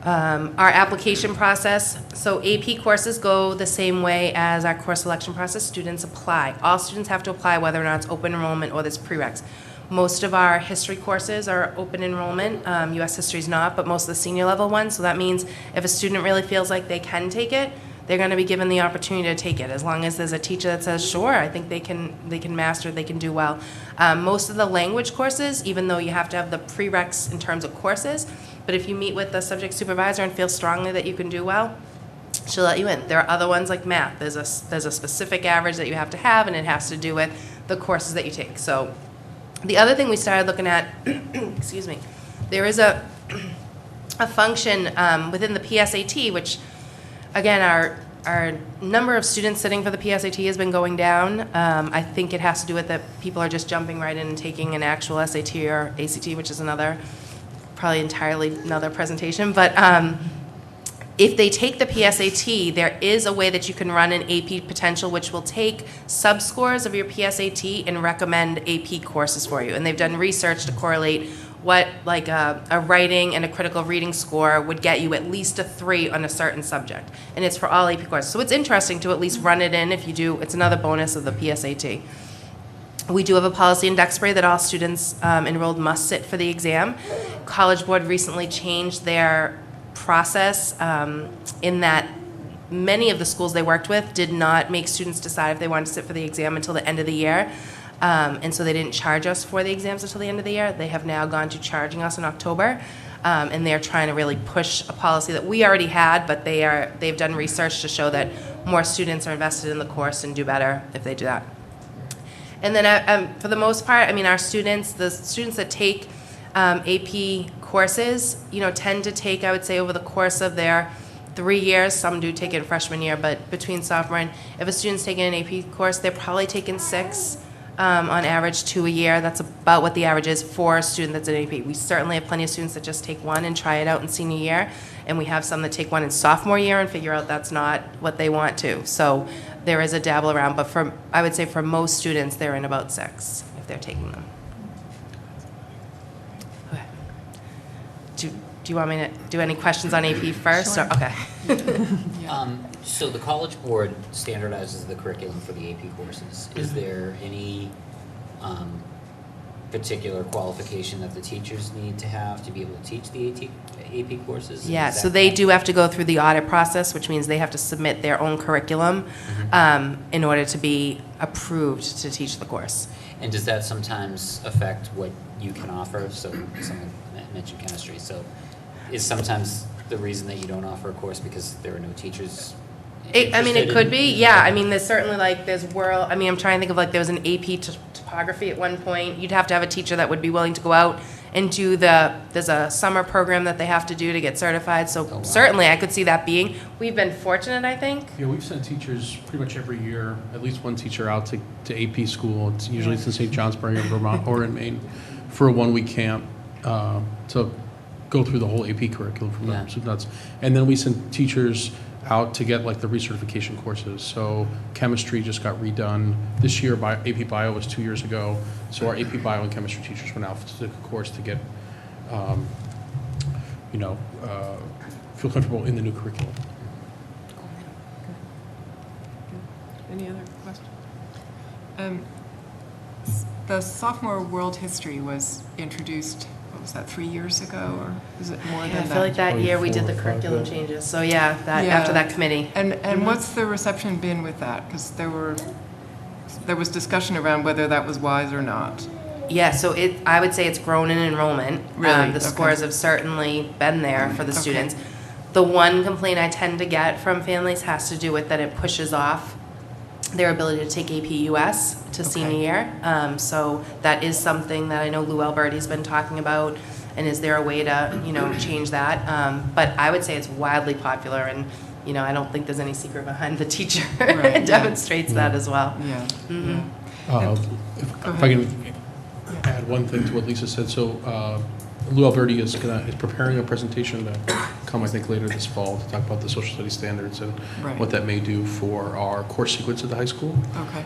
Our application process, so AP courses go the same way as our course selection process. Students apply. All students have to apply whether or not it's open enrollment or there's prereqs. Most of our history courses are open enrollment. U.S. history is not, but most of the senior level ones. So that means if a student really feels like they can take it, they're going to be given the opportunity to take it, as long as there's a teacher that says, sure, I think they can master, they can do well. Most of the language courses, even though you have to have the prereqs in terms of courses, but if you meet with the subject supervisor and feel strongly that you can do well, she'll let you in. There are other ones like math. There's a specific average that you have to have, and it has to do with the courses that you take. So the other thing we started looking at, excuse me, there is a function within the PSAT, which, again, our number of students sitting for the PSAT has been going down. I think it has to do with that people are just jumping right in and taking an actual SAT or ACT, which is probably entirely another presentation. But if they take the PSAT, there is a way that you can run an AP potential, which will take subscores of your PSAT and recommend AP courses for you. And they've done research to correlate what like a writing and a critical reading score would get you at least a 3 on a certain subject. And it's for all AP courses. So it's interesting to at least run it in if you do. It's another bonus of the PSAT. We do have a policy in Duxbury that all students enrolled must sit for the exam. College Board recently changed their process in that many of the schools they worked with did not make students decide if they wanted to sit for the exam until the end of the year. And so they didn't charge us for the exams until the end of the year. They have now gone to charging us in October. And they're trying to really push a policy that we already had, but they've done research to show that more students are invested in the course and do better if they do that. And then for the most part, I mean, the students that take AP courses, tend to take, I would say, over the course of their 3 years, some do take it in freshman year, but between sophomore and, if a student's taking an AP course, they're probably taking 6 on average, 2 a year. That's about what the average is for a student that's in AP. We certainly have plenty of students that just take 1 and try it out in senior year, and we have some that take 1 in sophomore year and figure out that's not what they want to. So there is a dabble around, but I would say for most students, they're in about 6 if they're taking them. Okay. Do you want me to do any questions on AP first? Sure. Or, okay. So the College Board standardizes the curriculum for the AP courses. Is there any particular qualification that the teachers need to have to be able to teach the AP courses? Yeah, Is so that- they do have to go through the audit process, which means they have to submit their own curriculum in order to be approved to teach the course. And does that sometimes affect what you can offer? So someone mentioned chemistry, so is sometimes the reason that you don't offer a course because there are no teachers I mean, it interested could in- be, yeah. I mean, there's certainly like, there's I mean, I'm trying to think of like, there was an AP topography at one point. You'd have to have a teacher that would be willing to go out and do there's a summer program that they have to do to get certified. So wow. certainly I could see that being, we've been fortunate, I think. Yeah, we've sent teachers pretty much every year, at least one teacher out to AP school. It's usually it's in St. Johnsbury in Vermont or in Maine for a one-week camp to go through the whole AP curriculum from Yeah. the soup nuts. And then we send teachers out to get like the recertification courses. So chemistry just got redone. This year, AP Bio was 2 years ago. So our AP Bio and chemistry teachers went out to the course to get, feel comfortable in the new curriculum. Any other questions? The sophomore world history was introduced, what was that, 3 years ago, or is it more than Yeah, I that? feel like that Probably year we did 4 the or 5, curriculum yeah. changes. So yeah, Yeah. after that committee. And what's the reception been with that? Because there was discussion around whether that was wise or not. Yeah, so I would say it's grown in enrollment. Really? The Okay. scores have certainly been there for the Okay. students. The one complaint I tend to get from families has to do with that it pushes off their ability to take AP US to senior year. So that is something that I know Lou Alberti's been talking about, and is there a way to, change that? But I would say it's wildly popular, and, I don't think there's any secret behind the teacher. Right, It demonstrates that as well. Yeah. Mhm. If I can add one thing to what Lisa said, so Lou Alberti is preparing a presentation to come, I think, later this fall to talk about the social studies standards and Right. what that may do for our course sequence at the high school. Okay,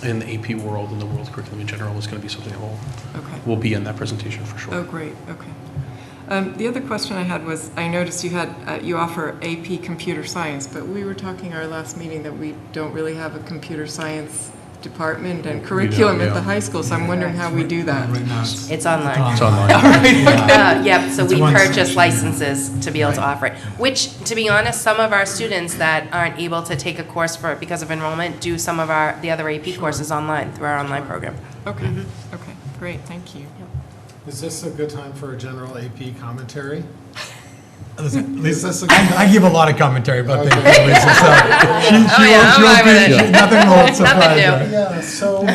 And the AP world and the world curriculum in general is going to be something that okay. will be in that presentation for sure. Oh, great, okay. The other question I had was, I noticed you offer AP computer science, but we were talking our last meeting that we don't really have a computer science department and curriculum at the high school, so I'm wondering how we do that. Right now, It's online. It's online. Yep, so It's we one purchase section. licenses to be able to offer it. Which, to be honest, some of our students that aren't able to take a course because of enrollment do some of the other AP courses online through our online program. Okay, okay, great, thank you. Is this a good time for a general AP commentary? Listen, Is this a good I give a lot of commentary about things, Okay. Lisa, so I'm fine with it. nothing will surprise new. her. Yeah, so,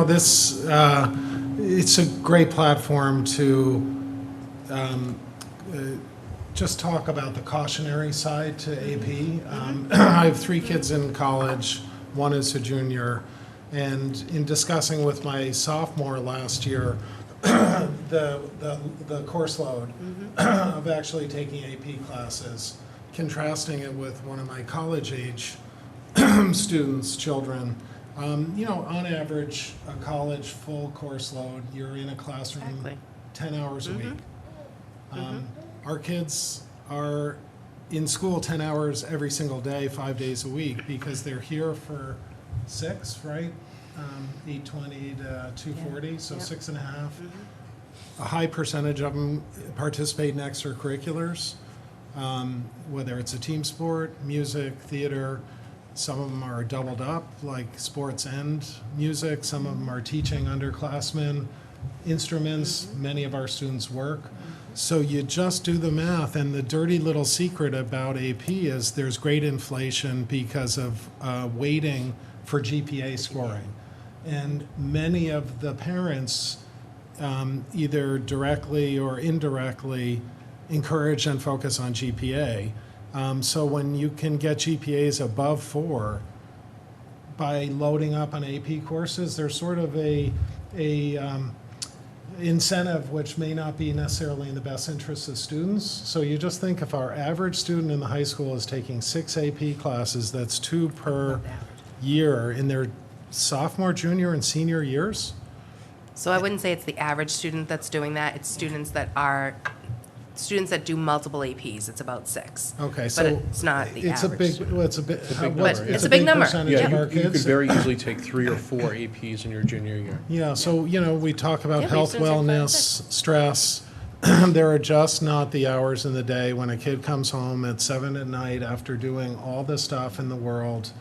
this, it's a great platform to just talk about the cautionary side to AP. I have 3 kids in college, one is a junior, and in discussing with my sophomore last year, the course load of actually taking AP classes, contrasting it with one of my college age students, children, on average, a college full course load, you're in a classroom Exactly. 10 hours a week. Our kids are in school 10 hours every single day, 5 days a week, because they're here for 6, right? 8:20 to 2:40, so 6.5. A high percentage of them participate in extracurriculars, whether it's a team sport, music, theater. Some of them are doubled up, like sports and music. Some of them are teaching underclassmen instruments. Many of our students work. So you just do the math, and the dirty little secret about AP is there's great inflation because of weighting for GPA scoring. And many of the parents, either directly or indirectly, encourage and focus on GPA. So when you can get GPAs above 4 by loading up on AP courses, there's sort of a incentive which may not be necessarily in the best interest of students. So you just think if our average student in the high school is taking 6 AP classes, that's 2 per year in their sophomore, junior, and senior years. So I wouldn't say it's the average student that's doing that. It's students that are students that do multiple APs, it's about 6. Okay, But so it's not the it's a average. big, well, it's a bit, big what's- number, It's a big number. percentage Yeah, of our you could kids. very easily take 3 or 4 APs in your junior year. Yeah, so, we talk about Yeah, we health, used to take 5 or wellness, stress. There are just not the hours in the day when a kid comes home at 7 at night after doing all the stuff in the world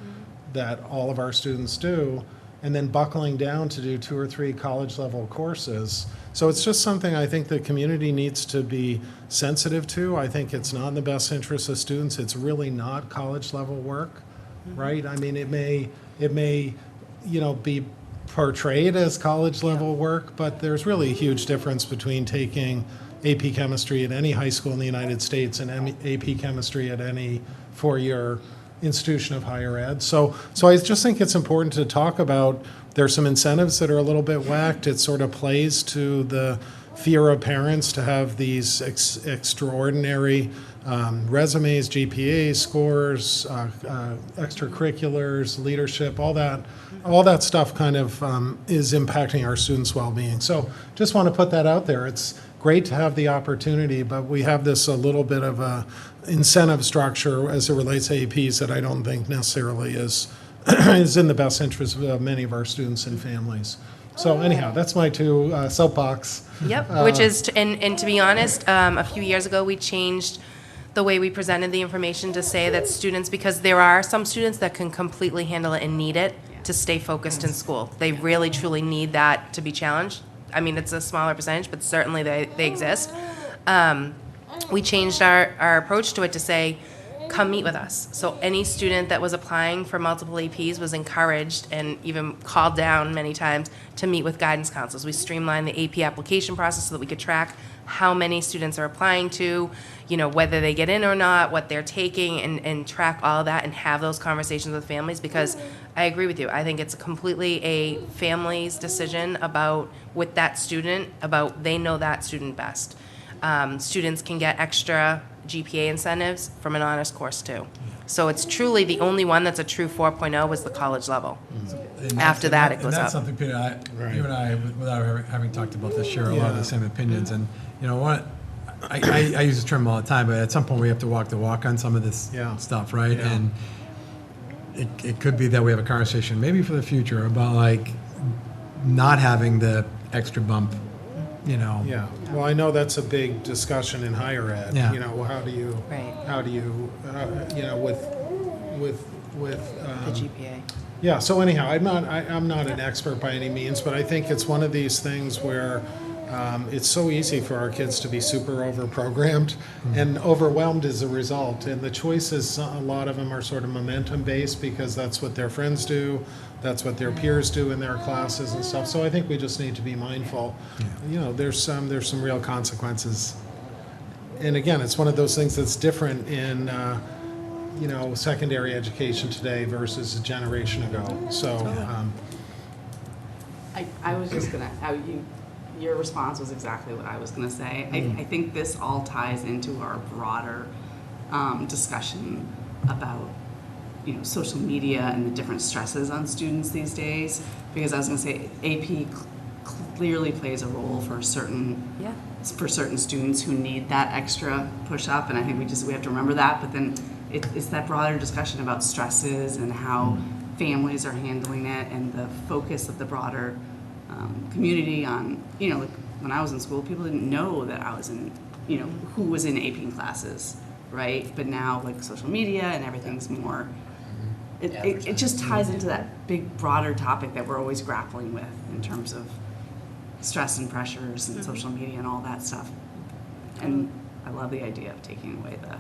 that all of our students do, and then buckling down to do 2 or 3 college-level courses. So it's just something I think the community needs to be sensitive to. I think it's not in the best interest of students. It's really not college-level work, right? I mean, it may, be portrayed as college-level work, but there's really a huge difference between taking AP Chemistry at any high school in the United States and AP Chemistry at any 4-year institution of higher ed. So I just think it's important to talk about, there's some incentives that are a little bit whacked. It sort of plays to the fear of parents to have these extraordinary resumes, GPA scores, extracurriculars, leadership, all that stuff kind of is impacting our students' well-being. So just want to put that out there. It's great to have the opportunity, but we have this a little bit of a incentive structure as it relates to APs that I don't think necessarily is in the best interest of many of our students and families. So anyhow, that's my 2 soapbox. Yep, which is, and to be honest, a few years ago, we changed the way we presented the information to say that students, because there are some students that can completely handle it and need it to stay focused in school. They really, truly need that to be challenged. I mean, it's a smaller percentage, but certainly they exist. We changed our approach to it to say, come meet with us. So any student that was applying for multiple APs was encouraged and even called down many times to meet with guidance counselors. We streamlined the AP application process so that we could track how many students are applying to, whether they get in or not, what they're taking, and track all of that and have those conversations with families, because I agree with you. I think it's completely a family's decision with that student, they know that student best. Students can get extra GPA incentives from an honors course too. So it's truly the only one that's a true 4.0 was the college level. After that, it goes And up. that's something, Peter, you and I, without having talked about this, share a lot of the same opinions. And, I use this term all the time, but at some point we have to walk the walk on some of this stuff, right? Yeah. And it could be that we have a conversation maybe for the future about not having the extra bump, Yeah, well, I know that's a big discussion in higher ed. Yeah. How do you, with The GPA. Yeah, so anyhow, I'm not an expert by any means, but I think it's one of these things where it's so easy for our kids to be super over-programmed and overwhelmed as a result. And the choices, a lot of them are sort of momentum-based because that's what their friends do, that's what their peers do in their classes and stuff. So I think we just need to be mindful. There's some real consequences. And again, it's one of those things that's different in secondary education today versus a generation ago. So, I was just gonna, your response was exactly what I was gonna say. I think this all ties into our broader discussion about, social media and the different stresses on students these days. Because I was gonna say, AP clearly plays a role for certain students who need that extra push up, and I think we have to remember that. But then it's that broader discussion about stresses and how families are handling it, and the focus of the broader community on, when I was in school, people didn't know that I was in, who was in AP classes, right? But now, social media and everything's more, it just ties into that big, broader topic that we're always grappling with in terms of stress and pressures and social media and all that stuff. And I love the idea of taking away the.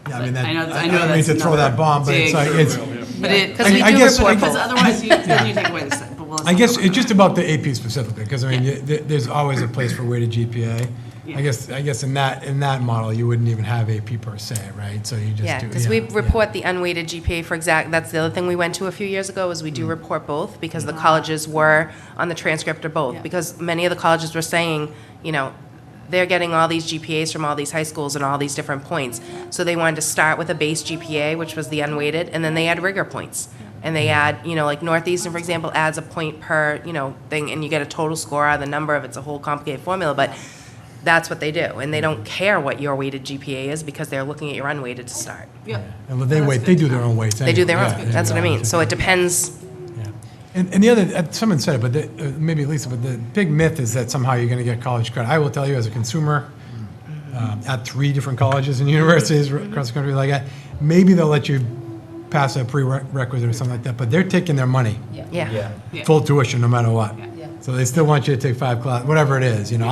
Yeah, I I know don't mean to throw that bomb, but it's Because we do report both. Otherwise, then you take away the. I guess it's just about the AP specifically, because there's always a place for weighted GPA. Yeah. I guess in that model, you wouldn't even have AP per se, right? So you just do. Because we report the unweighted GPA for exact. That's the other thing we went to a few years ago, is we do report both, because the colleges were on the transcript of both. Yeah. Because many of the colleges were saying, they're getting all these GPAs from all these high schools and all these different points. So they wanted to start with a base GPA, which was the unweighted, and then they add rigor points. And they add, like Northeastern, for example, adds a point per, thing, and you get a total score out of the number of, it's a whole complicated formula, but that's what they do. And they don't care what your weighted GPA is because they're looking at your unweighted to start. Yeah. And they wait, they do their own weights They do their anyway. own, that's what I mean. So it depends. Yeah. And the other, someone said it, but maybe Lisa, but the big myth is that somehow you're going to get college credit. I will tell you, as a consumer, at 3 different colleges and universities across the country like that, maybe they'll let you pass a prerequisite or something like that, but they're taking their money, Yeah. full tuition no matter what. So they still want you to take 5 classes, whatever it is. You know,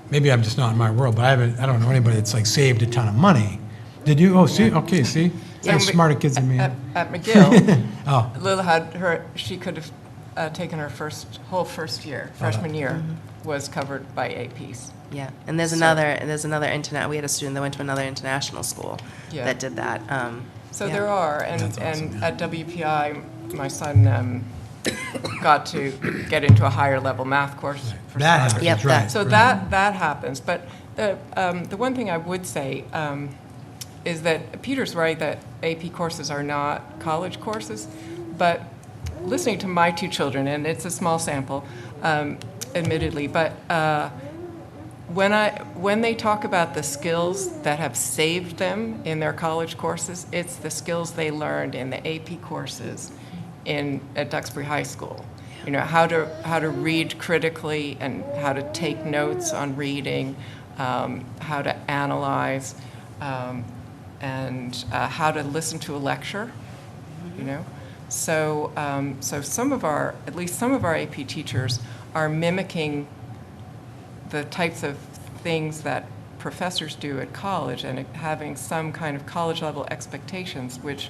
maybe I'm just not in my world, but I don't know anybody that's like saved a ton of money. Did you? Oh, see, okay, see, they're smarter kids than me. At McGill, Oh, Lil had she could have taken her whole first year, freshman year, was covered by APs. Yeah, and there's another internet. We had a student that went to another international school Yeah. that did that. So yeah. there are, and at WPI, my son got to get into a higher level math course. For that starters. happens, Yep, right. So right. that happens, but the one thing I would say is that Peter's right that AP courses are not college courses, but listening to my 2 children, and it's a small sample, admittedly, but when they talk about the skills that have saved them in their college courses, it's the skills they learned in the AP courses at Duxbury High School. You know, how to read critically and how to take notes on reading, how to analyze, and how to listen to a lecture, you know. So, at least some of our AP teachers are mimicking the types of things that professors do at college and having some kind of college level expectations, which,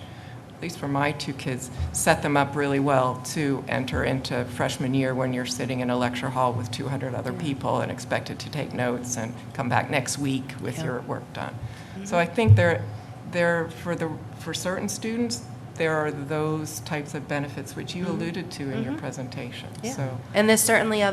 at least for my 2 kids, set them up really well to enter into freshman year when you're sitting in a lecture hall with 200 other people and expected to take notes and come back next week with your work done. So I think for certain students, there are those types of benefits which you alluded to in your presentation. Yeah. So And there's certainly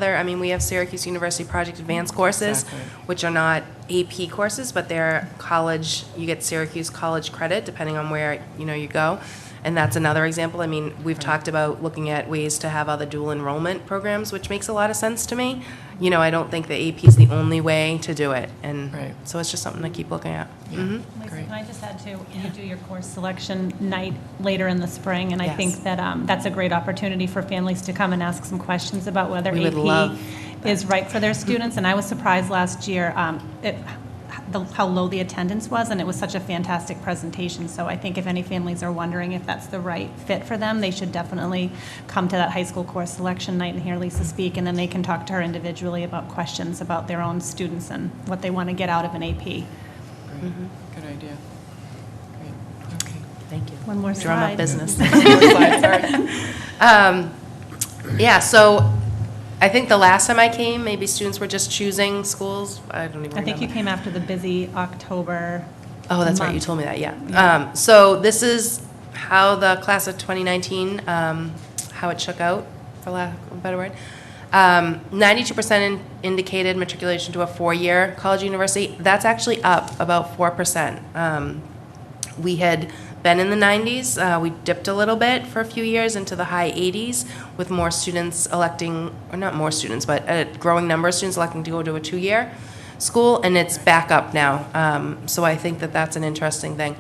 we have Syracuse University Project Advanced courses, Exactly. which are not AP courses, but they're college, you get Syracuse college credit depending on where, you go. And that's another example. I mean, we've talked about looking at ways to have other dual enrollment programs, which makes a lot of sense to me. I don't think the AP is the only way to do it. And Right. so it's just something to keep looking at. Mhm. Lisa, Great. can I just add too, you do your course selection night later in the spring, and I Yes. think that that's a great opportunity for families to come and ask some questions about whether We would AP love is right for their students. And I was surprised last year how low the attendance was, and it was such a fantastic presentation. So I think if any families are wondering if that's the right fit for them, they should definitely come to that high school course selection night and hear Lisa speak, and then they can talk to her individually about questions about their own students and what they want to get out of an AP. great. Good idea. Great. Okay. Thank you. One more Drum up slide. business. More slides, sorry. Yeah, so I think the last time I came, maybe students were just choosing schools. I don't even remember. I think you came after the busy October. Oh, that's right, you month. told me that, yeah. So this is how the class of 2019, how it shook out, for lack of a better word. 92% indicated matriculation to a 4-year college university. That's actually up about 4%. We had been in the 90s. We dipped a little bit for a few years into the high 80s with more students electing, or not more students, but a growing number of students electing to go to a 2-year school, and it's back up now. So I think that that's an interesting thing.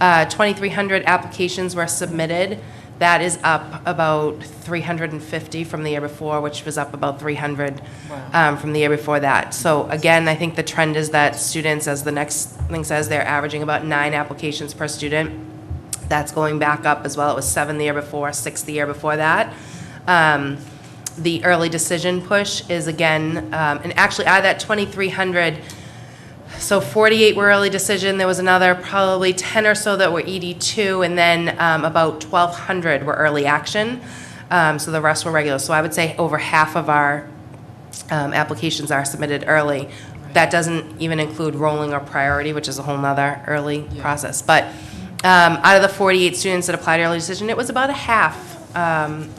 2,300 applications were submitted. That is up about 350 from the year before, which was up about 300 from the year before that. So again, I think the trend is that students, as the next thing says, they're averaging about 9 applications per student. That's going back up as well. It was 7 the year before, 6 the year before that. The early decision push is again, and actually out of that 2,300, so 48 were early decision. There was another probably 10 or so that were ED2, and then about 1,200 were early action. So the rest were regular. So I would say over half of our applications are submitted early. That doesn't even include rolling or priority, which is a whole nother early process. But out of the 48 students that applied early decision, it was about a half,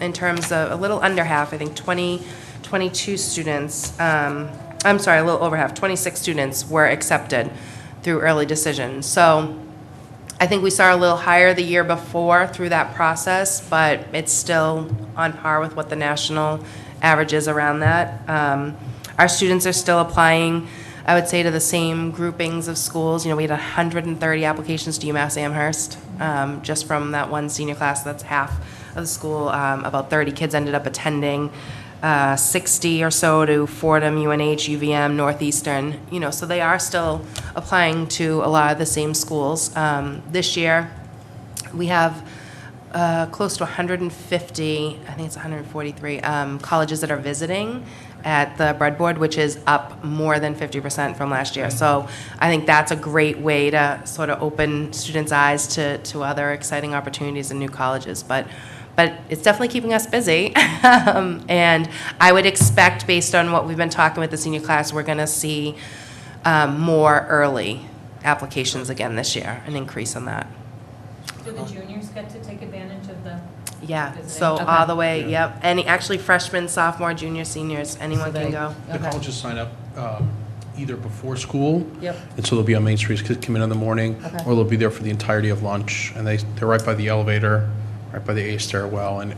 in terms of a little under half, I think 22 students, I'm sorry, a little over half, 26 students were accepted through early decision. So I think we saw a little higher the year before through that process, but it's still on par with what the national average is around that. Our students are still applying I would say to the same groupings of schools, we had 130 applications to UMass Amherst, just from that one senior class, that's half of the school. About 30 kids ended up attending, 60 or so to Fordham, UNH, UVM, Northeastern, so they are still applying to a lot of the same schools. This year, we have close to 150, I think it's 143, colleges that are visiting at the breadboard, which is up more than 50% from last year. So I think that's a great way to sort of open students' eyes to other exciting opportunities in new colleges. But it's definitely keeping us busy. And I would expect, based on what we've been talking with the senior class, we're going to see more early applications again this year, an increase on that. Do the juniors get to take advantage of the? Yeah, visiting? so Okay. all the way, yep. Actually, freshmen, sophomore, junior, seniors, anyone can go. The Okay. colleges sign up either before school. Yep. And so they'll be on Main Street, kids come in the morning, Okay. or they'll be there for the entirety of lunch, and they're right by the elevator, right by the A stairwell, and,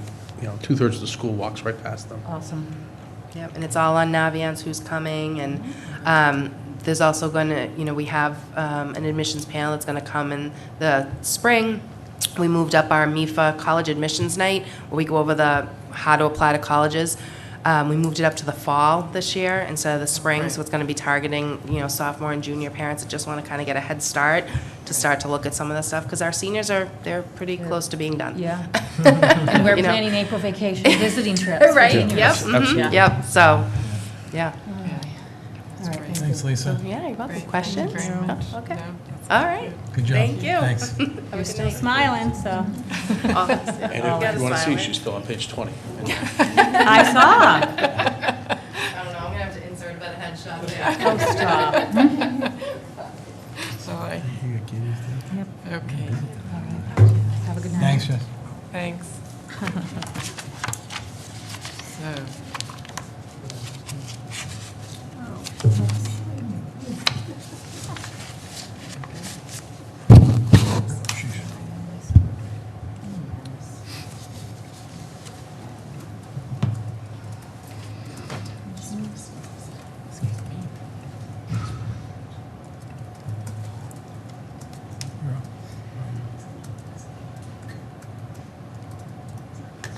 2/3 of the school walks right past them. Awesome. Yep, and it's all on Naviance, who's coming, and there's also going to, we have an admissions panel that's going to come in the spring. We moved up our MIFA college admissions night, where we go over how to apply to colleges. We moved it up to the fall this year instead of the spring, so it's going to be targeting, sophomore and junior parents that just want to kind of get a head start to look at some of the stuff, because our seniors they're pretty close to being done. Yeah. And we're You know. planning April vacation, visiting trips. for Right, juniors. yep, Absolutely. yep, so, yeah. All right, thank Thanks, you. Lisa. Yeah, you're welcome. Great. Questions? Thank you very much. Okay. No, All right. Good job. Thank you. Thanks. Have a You're good still night. smiling, so. Oh, yeah. And You if you want to see, smile, she's right? still on page 20. I saw. I don't know, I'm gonna have to insert a better headshot there. Oh, stop. So okay, Have a good night. Thanks, Jess. thanks. So,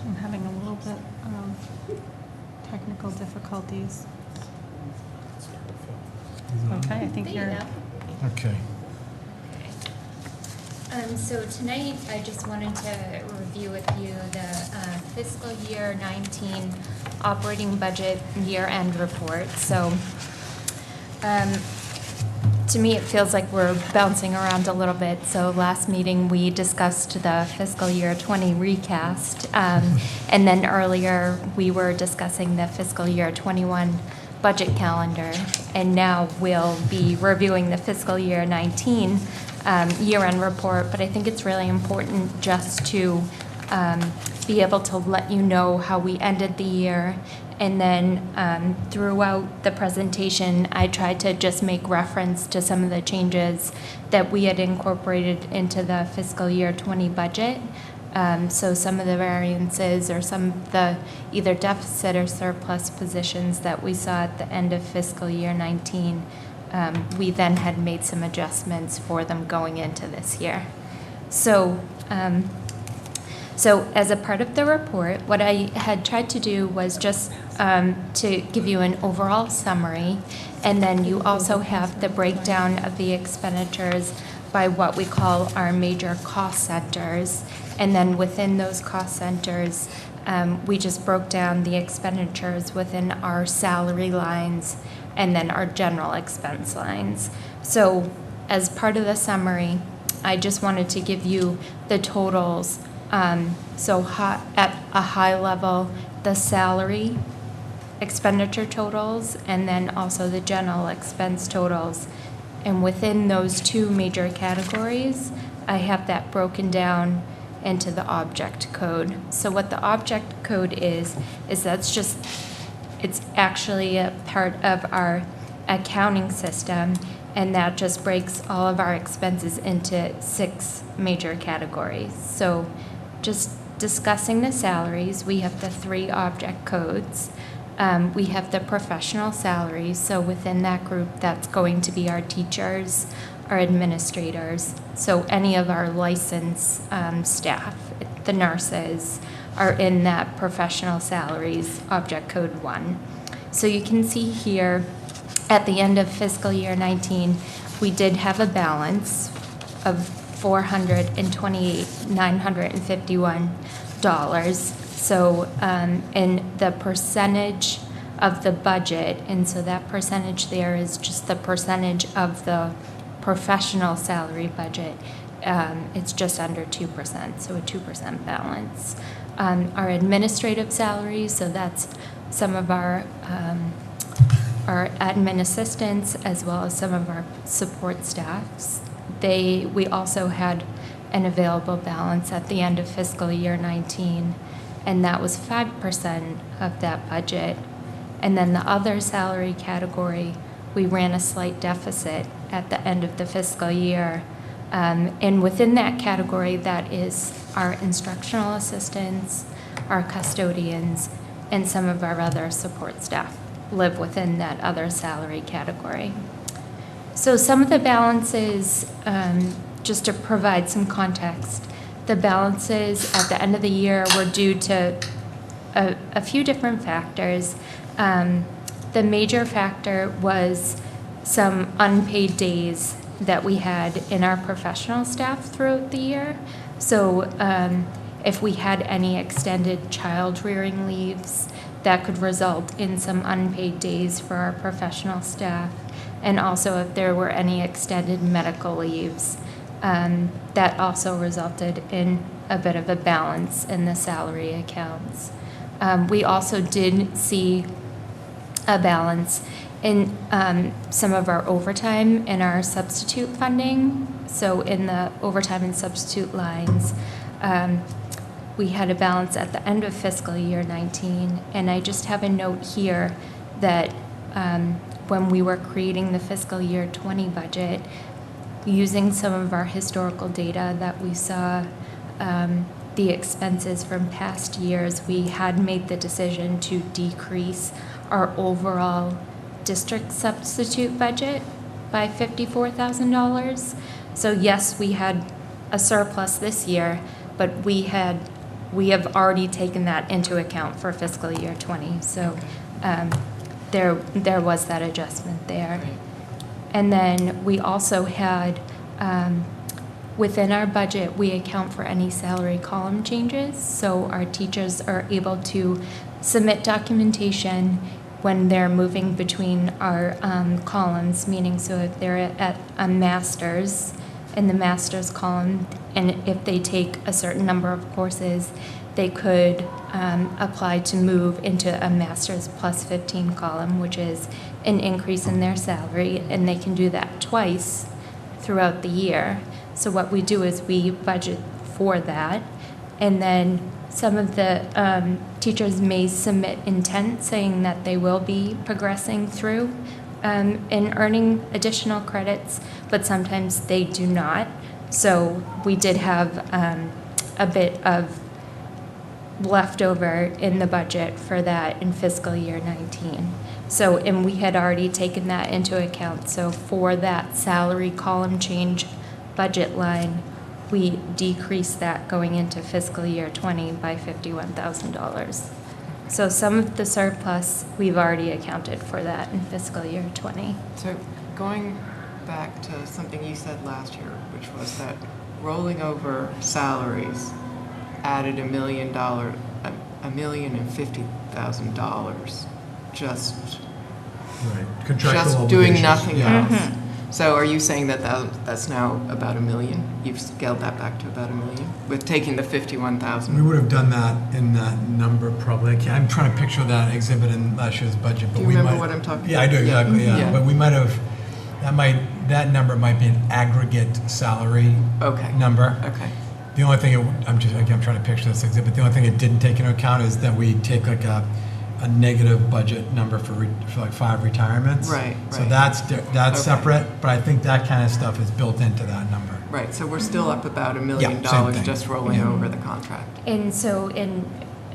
I'm having a little bit of technical difficulties. Okay, I think you're. Okay. So tonight, I just wanted to review with you the fiscal year 19 operating budget year-end report. So to me, it feels like we're bouncing around a little bit. So last meeting, we discussed the fiscal year 20 recast. And then earlier, we were discussing the fiscal year 21 budget calendar. And now we'll be reviewing the fiscal year 19 year-end report. But I think it's really important just to be able to let you know how we ended the year. And then throughout the presentation, I tried to just make reference to some of the changes that we had incorporated into the fiscal year 20 budget. So some of the variances or some of the either deficit or surplus positions that we saw at the end of fiscal year 19, we then had made some adjustments for them going into this year. So as a part of the report, what I had tried to do was just to give you an overall summary, and then you also have the breakdown of the expenditures by what we call our major cost centers. And then within those cost centers, we just broke down the expenditures within our salary lines and then our general expense lines. So as part of the summary, I just wanted to give you the totals. At a high level, the salary expenditure totals, and then also the general expense totals. And within those two major categories, I have that broken down into the object code. So what the object code is it's actually a part of our accounting system, and that just breaks all of our expenses into 6 major categories. So just discussing the salaries, we have the 3 object codes. We have the professional salaries, so within that group, that's going to be our teachers, our administrators, so any of our licensed staff, the nurses, are in that professional salaries, object code 1. So you can see here, at the end of fiscal year 19, we did have a balance of $428,951. So, and the percentage of the budget, and so that percentage there is just the percentage of the professional salary budget. It's just under 2%, so a 2% balance. Our administrative salaries, so that's some of our admin assistants as well as some of our support staffs. We also had an available balance at the end of fiscal year 19, and that was 5% of that budget. And then the other salary category, we ran a slight deficit at the end of the fiscal year. And within that category, that is our instructional assistants, our custodians, and some of our other support staff live within that other salary category. So some of the balances, just to provide some context, the balances at the end of the year were due to a few different factors. The major factor was some unpaid days that we had in our professional staff throughout the year. So if we had any extended child rearing leaves, that could result in some unpaid days for our professional staff. And also if there were any extended medical leaves, that also resulted in a bit of a balance in the salary accounts. We also did see a balance in some of our overtime and our substitute funding. So in the overtime and substitute lines, we had a balance at the end of fiscal year 19. And I just have a note here that when we were creating the fiscal year 20 budget, using some of our historical data that we saw, the expenses from past years, we had made the decision to decrease our overall district substitute budget by $54,000. So yes, we had a surplus this year, but we have already taken that into account for fiscal year 20. So there was that adjustment there. And then we also had, within our budget, we account for any salary column changes. So our teachers are able to submit documentation when they're moving between our columns, meaning so if they're at a master's, in the master's column, and if they take a certain number of courses, they could apply to move into a master's plus 15 column, which is an increase in their salary, and they can do that twice throughout the year. So what we do is we budget for that, and then some of the teachers may submit intent saying that they will be progressing through and earning additional credits, but sometimes they do not. So we did have a bit of leftover in the budget for that in fiscal year 19. So, and we had already taken that into account. So for that salary column change budget line, we decreased that going into fiscal year 20 by $51,000. So some of the surplus, we've already accounted for that in fiscal year 20. So going back to something you said last year, which was that rolling over salaries added $1,050,000 just Right. Contractual just doing obligations. nothing Yeah. else. So are you saying that that's now about $1 million? You've scaled that back to about $1 million with taking the 51,000? We would have done that in that number probably. I'm trying to picture that exhibit in last year's budget. But Do you we remember might, what I'm talking Yeah, I about? do, exactly, yeah. Yeah. But we might have, that number might be an aggregate salary number. Okay. The only thing, I'm trying to picture this exhibit. The only thing it didn't take into account is that we take like a negative budget number for like 5 retirements. Right, So right. that's Okay. separate, but I think that kind of stuff is built into that number. Right, so we're still up about $1 million same thing. just rolling over the contract. And so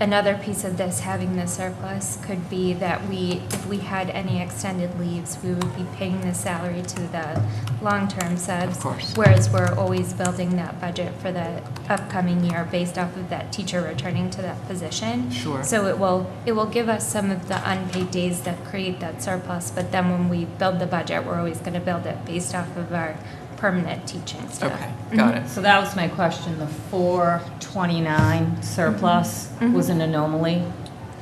another piece of this, having the surplus, could be that if we had any extended leaves, we would be paying the salary to the long-term subs. Of course. Whereas we're always building that budget for the upcoming year based off of that teacher returning to that position. Sure. So it will give us some of the unpaid days that create that surplus, but then when we build the budget, we're always gonna build it based off of our permanent teaching staff. Okay, got it. So that was my question, the 429 surplus was an anomaly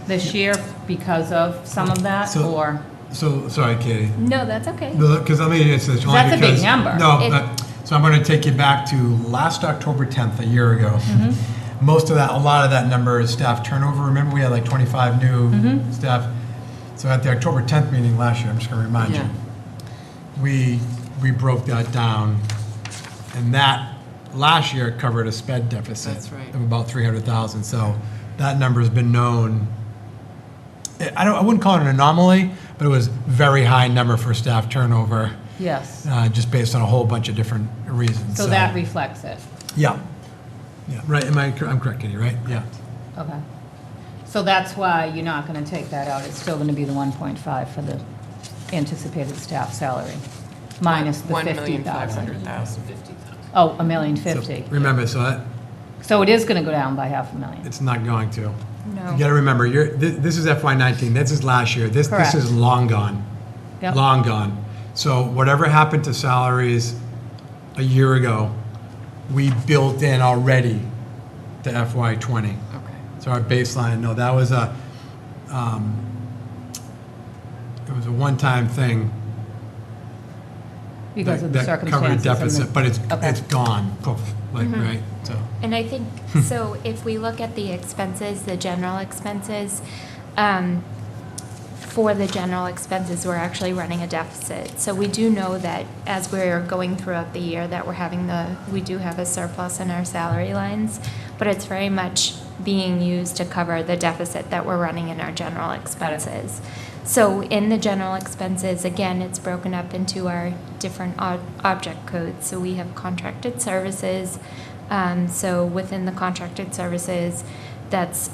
this year because of some of that, So- or? So, sorry, Katie. No, that's okay. Because I mean, it's only because. That's a big number. No, It- so I'm going to take you back to last October 10th, a year ago. Mm-hmm. A lot of that number is staff turnover. Remember, we had like 25 new Mm-hmm. staff. So at the October 10th meeting last year, I'm just going to remind you, we broke that down, and that last year covered a sped deficit That's right. of about 300,000. So that number has been known. I wouldn't call it an anomaly, but it was very high number for staff turnover, Yes, just based on a whole bunch of different reasons. so that reflects it, Yeah. Yeah, right, I'm correct, Katie, right? Yeah. okay. So that's why you're not gonna take that out, it's still gonna be the 1.5 for the anticipated staff salary, minus the 50,000. 1,500,000. Oh, $1,050,000. So remember, So it is gonna go down by $500,000. it's not going to. No. You gotta remember, this is FY19, this is last year, this Correct. is long gone. Yep. Long gone. So whatever happened to salaries a year ago, we built in already to FY20. Okay. So our baseline, no, that was it was a one-time thing. Because of the that covered a circumstances. and the- deficit, but it's Okay. gone, poof, like, Mhm. right, so. And I think, so if we look at the expenses, the general expenses, for the general expenses, we're actually running a deficit. So we do know that as we're going throughout the year that we do have a surplus in our salary lines, but it's very much being used to cover the deficit that we're running in our general expenses. So in the general expenses, again, it's broken up into our different object codes. So we have contracted services. So within the contracted services, that's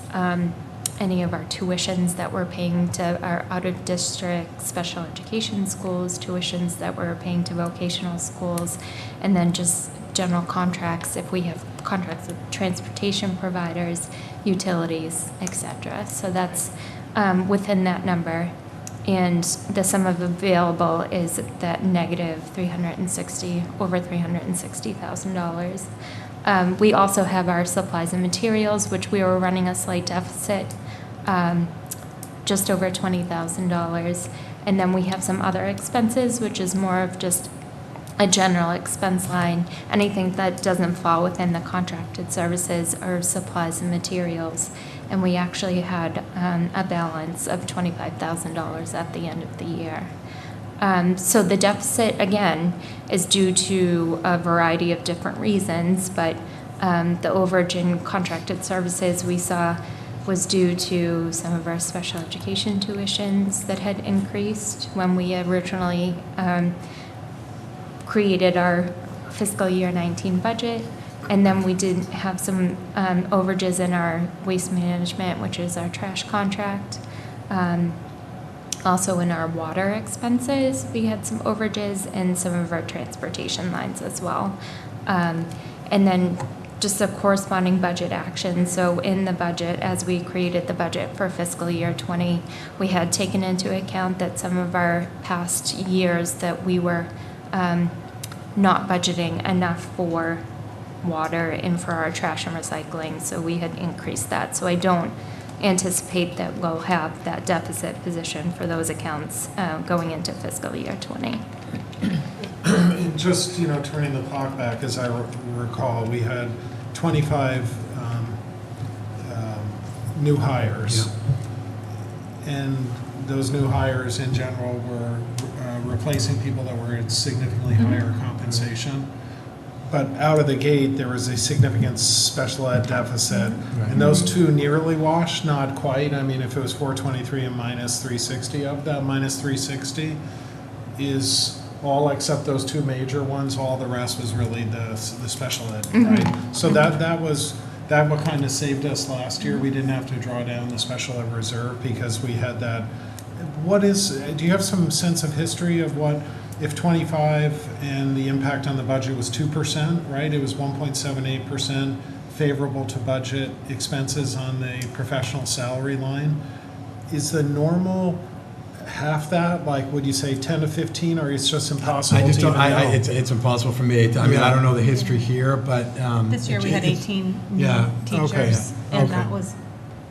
any of our tuitions that we're paying to our out-of-district special education schools, tuitions that we're paying to vocational schools, and then just general contracts, if we have contracts with transportation providers, utilities, et cetera. So that's within that number. And the sum of available is that negative over $360,000. We also have our supplies and materials, which we were running a slight deficit, just over $20,000. And then we have some other expenses, which is more of just a general expense line. Anything that doesn't fall within the contracted services or supplies and materials. And we actually had a balance of $25,000 at the end of the year. So the deficit, again, is due to a variety of different reasons, but the overage in contracted services we saw was due to some of our special education tuitions that had increased when we originally created our fiscal year 19 budget. And then we did have some overages in our waste management, which is our trash contract. Also in our water expenses, we had some overages and some of our transportation lines as well. And then just a corresponding budget action. So in the budget, as we created the budget for fiscal year 20, we had taken into account that some of our past years that we were not budgeting enough for water and for our trash and recycling, so we had increased that. So I don't anticipate that we'll have that deficit position for those accounts going into fiscal year 20. Just, turning the clock back, as I recall, we had 25 new hires. And those new hires in general were replacing people that were at significantly higher compensation. But out of the gate, there was a significant special ed deficit. And those two nearly washed, not quite. I mean, if it was 423 and minus 360, of that minus 360 is all except those two major ones. All the rest was really the special ed, right? So that was, that what kind of saved us last year. We didn't have to draw down the special ed reserve because we had that. Do you have some sense of history of what, if 25 and the impact on the budget was 2%, right? It was 1.78% favorable to budget expenses on the professional salary line. Is the normal half that? Like, would you say 10 to 15, or it's just impossible I just to don't, even know? it's impossible for me. I mean, I don't know the history here, but. This year we had 18 new yeah, teachers, okay, and okay. that was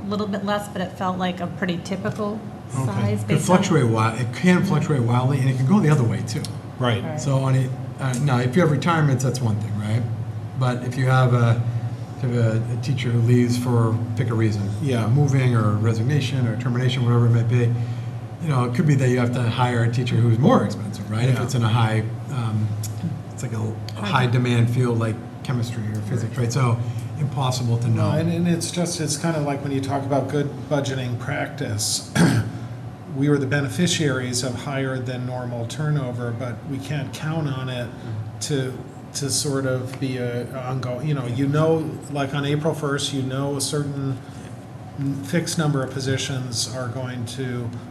a little bit less, but it felt like a pretty typical Okay. size. It can based on- fluctuate it can fluctuate wildly, and it can go the other way too. Right. So on it, now, if you have retirements, that's one thing, right? But if you have a teacher who leaves for, pick a reason, Yeah. moving or resignation or termination, whatever it may be, it could be that you have to hire a teacher who's more expensive, right? If Yeah. it's in a high, it's like a high demand field like chemistry or physics, right? So impossible to know. No, and it's kind of like when you talk about good budgeting practice, we were the beneficiaries of higher than normal turnover, but we can't count on it to sort of be a ongoing, like on April 1st, a certain fixed number of positions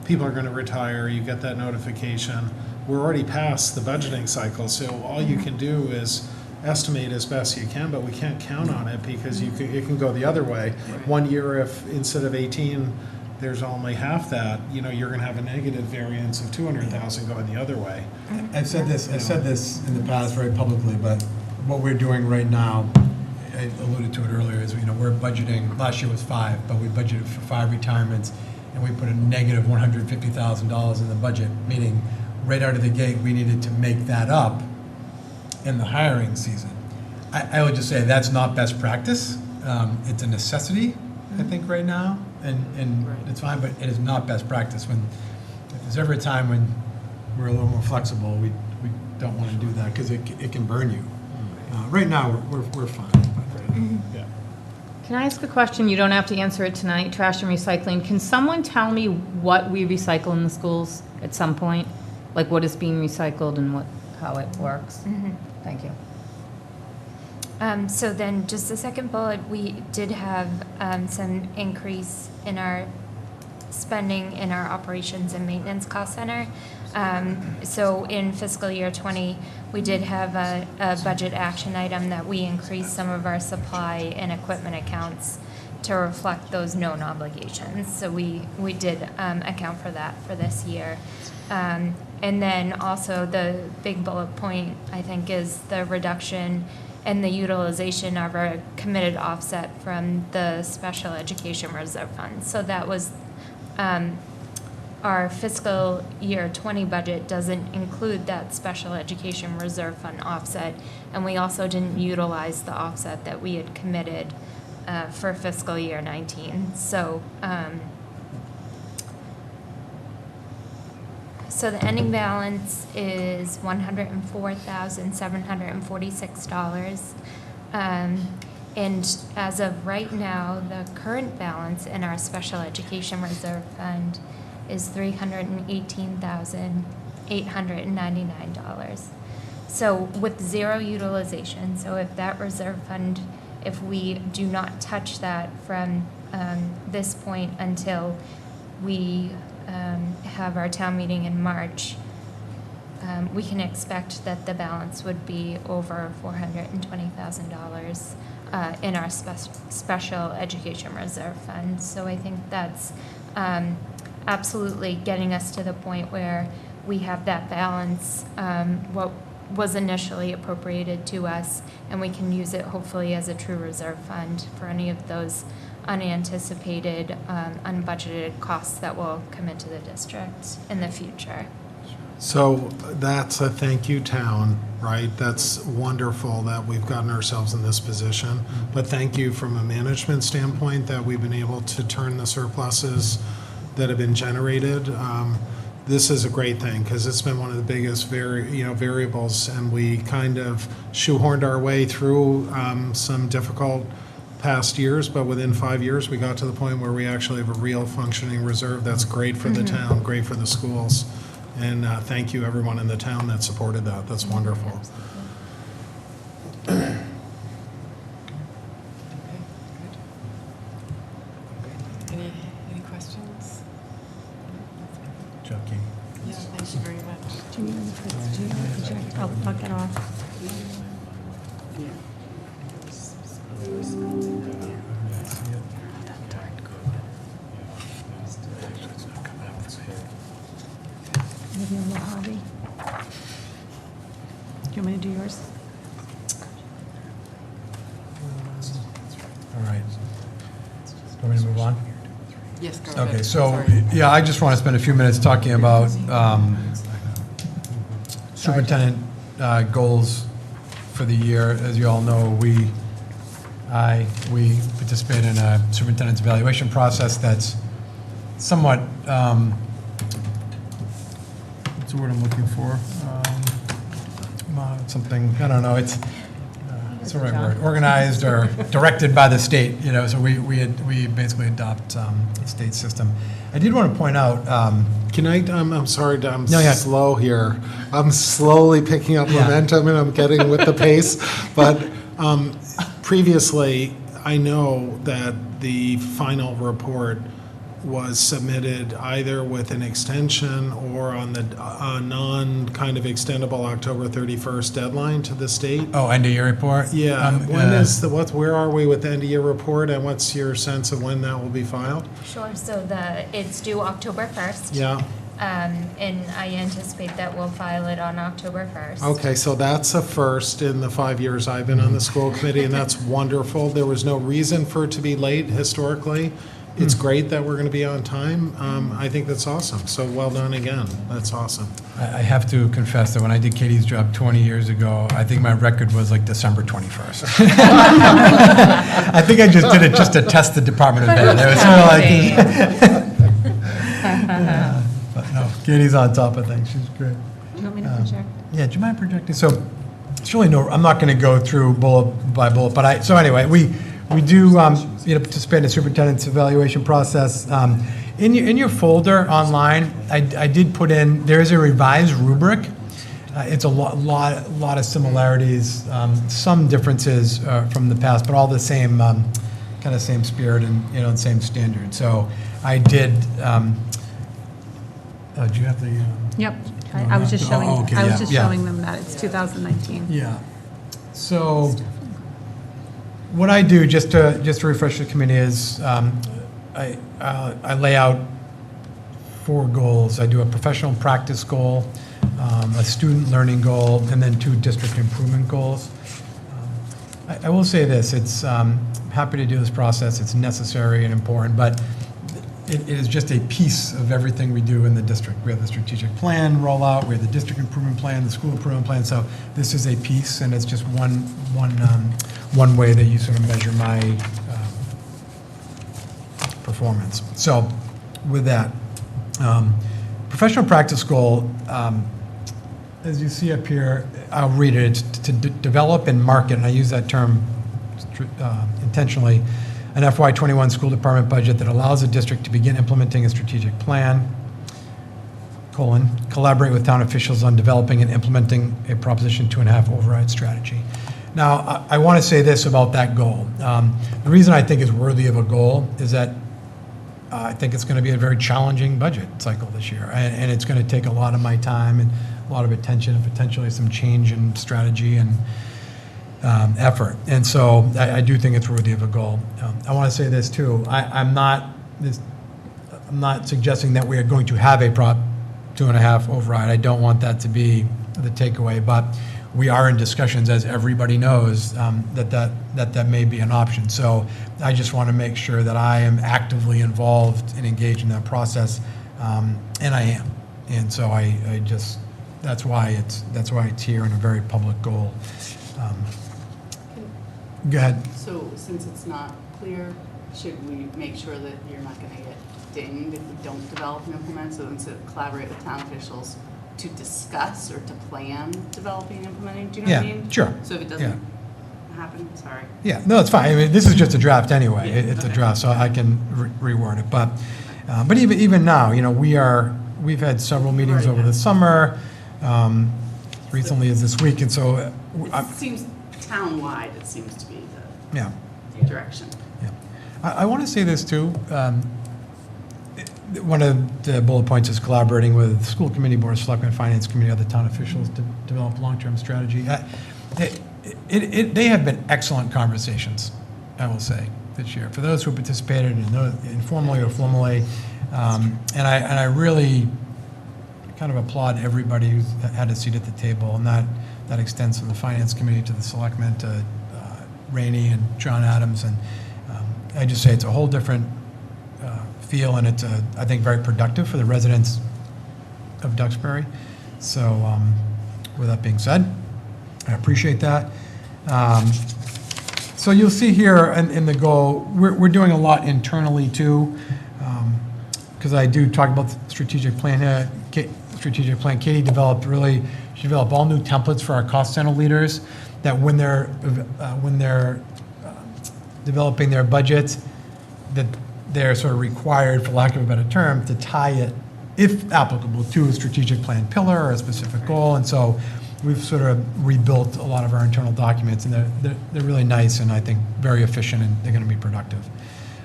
people are going to retire, you get that notification. We're already past the budgeting cycle, so all you can do is estimate as best you can, but we can't count on it because it can go the other way. Right. 1 year, if instead of 18, there's only half that, you're going to have a negative variance of 200,000 going the other way. I've said this in the past very publicly, but what we're doing right now, I alluded to it earlier, is we're budgeting. Last year was 5, but we budgeted for 5 retirements, and we put a negative $150,000 in the budget. Meaning, right out of the gate, we needed to make that up in the hiring season. I would just say that's not best practice. It's a necessity, I think, right now, and it's fine, but it is not best practice. If there's ever a time when we're a little more flexible, we don't want to do that because it can burn you. Right now, we're fine. Yeah. Can I ask a question? You don't have to answer it tonight, trash and recycling. Can someone tell me what we recycle in the schools at some point? Like what is being recycled and how it works? Thank you. So then, just the second bullet, we did have some increase in our spending in our operations and maintenance cost center. So in fiscal year 20, we did have a budget action item that we increased some of our supply and equipment accounts to reflect those known obligations. So we did account for that for this year. And then also the big bullet point, I think, is the reduction and the utilization of our committed offset from the Special Education Reserve Fund. So that was our fiscal year 20 budget doesn't include that Special Education Reserve Fund offset, and we also didn't utilize the offset that we had committed for fiscal year 19. So so the ending balance is $104,746. And as of right now, the current balance in our Special Education Reserve Fund is $318,899. So with zero utilization, so if that reserve fund, if we do not touch that from this point until we have our town meeting in March, we can expect that the balance would be over $420,000 in our Special Education Reserve Fund. So I think that's absolutely getting us to the point where we have that balance, what was initially appropriated to us, and we can use it hopefully as a true reserve fund for any of those unanticipated, unbudgeted costs that will come into the district in the future. So that's a thank you town, right? That's wonderful that we've gotten ourselves in this position. But thank you from a management standpoint that we've been able to turn the surpluses that have been generated. This is a great thing because it's been one of the biggest variables, and we kind of shoehorned our way through some difficult past years, but within 5 years we got to the point where we actually have a real functioning reserve that's great for the town, great for the schools. And thank you, everyone in the town that supported that. That's wonderful. I'll get off. Maybe a little hobby. Do you want me to do yours? All right. Want me to move on? Yes, go ahead. Okay, so, Sorry. yeah, I just want to spend a few minutes talking about superintendent goals for the year. As you all know, we participate in a superintendent's evaluation process that's somewhat, what's the word I'm looking for? Something, I don't know, it's the right word, organized or directed by the state, you know, so we basically adopt the state system. I did want to point out, Can I'm sorry, I'm No, yeah. slow here. I'm slowly picking up Yeah. momentum and I'm getting with the pace. But previously, I know that the final report was submitted either with an extension or on the non-kind of extendable October 31st deadline to the state. oh, end of year report? Yeah, where are we with the end of year report and what's your sense of when that will be filed? Sure, so it's due October 1st. Yeah. And I anticipate that we'll file it on October 1st. Okay, so that's a first in the 5 years I've been on the school committee, and that's wonderful. There was no reason for it to be late historically. It's great that we're going to be on time. I think that's awesome. So well done again. That's awesome. I have to confess that when I did Katie's job 20 years ago, I think my record was like December 21st. I think I just did it just to test the Department of Ed. It was sort of like, but no, Katie's on top of things. She's great. Do you want me to project? Yeah, do you mind projecting? So it's really I'm not going to go through bullet by bullet, but so anyway, we do participate in the superintendent's evaluation process. In your folder online, I did put in, there is a revised rubric. It's a lot of similarities, some differences from the past, but all the same kind of same spirit and the same standard. So I did. Do you have the? Yep. I was just showing. okay, I was yeah, just yeah. showing them that it's 2019. Yeah. So what I do, just to refresh the committee, is I lay out 4 goals. I do a professional practice goal, a student learning goal, and then 2 district improvement goals. I will say this, it's happy to do this process. It's necessary and important, but it is just a piece of everything we do in the district. We have the strategic plan rollout, we have the district improvement plan, the school improvement plan. So this is a piece, and it's just one way that you sort of measure my performance. So with that, professional practice goal, as you see up here, I'll read it. It's to develop and market, and I use that term intentionally, an FY21 school department budget that allows the district to begin implementing a strategic plan, collaborate with town officials on developing and implementing a Proposition 2.5 override strategy. Now, I want to say this about that goal. The reason I think it's worthy of a goal is that I think it's going to be a very challenging budget cycle this year, and it's going to take a lot of my time and a lot of attention and potentially some change in strategy and effort. And so I do think it's worthy of a goal. I want to say this too. I'm not suggesting that we are going to have a Prop 2.5 override. I don't want that to be the takeaway, but we are in discussions, as everybody knows, that may be an option. So I just want to make sure that I am actively involved and engaged in that process, and I am. And so I just, that's why it's here in a very public goal. Go ahead. So since it's not clear, should we make sure that you're not going to get dinged if we don't develop and implement? So instead of collaborate with town officials to discuss or to plan developing and implementing, do you know what I mean? Yeah, sure. So if it doesn't happen, sorry. Yeah, no, it's fine. I mean, this is just a draft anyway. Yeah, It's okay. a draft, so I can reword it. But even now, we've had several meetings over the summer, recently as this week, and so It seems town-wide, it seems to be the yeah. direction. Yeah. I want to say this too. one of the bullet points is collaborating with school committee, board of selectmen, finance committee, other town officials to develop long-term strategy. They have been excellent conversations, I will say, this year. For those who participated informally or formally, and I really kind of applaud everybody who's had a seat at the table, and that extends from the finance committee to the selectmen to Rainey and John Adams, and I just say it's a whole different feel, and it's, I think, very productive for the residents of Duxbury. So with that being said, I appreciate that. So you'll see here in the goal, we're doing a lot internally too, because I do talk about the strategic plan here. Strategic plan, Katie she developed all new templates for our cost center leaders that when they're developing their budgets, that they're sort of required, for lack of a better term, to tie it, if applicable, to a strategic plan pillar or a specific goal. And so we've sort of rebuilt a lot of our internal documents, and they're really nice and I think very efficient, and they're going to be productive.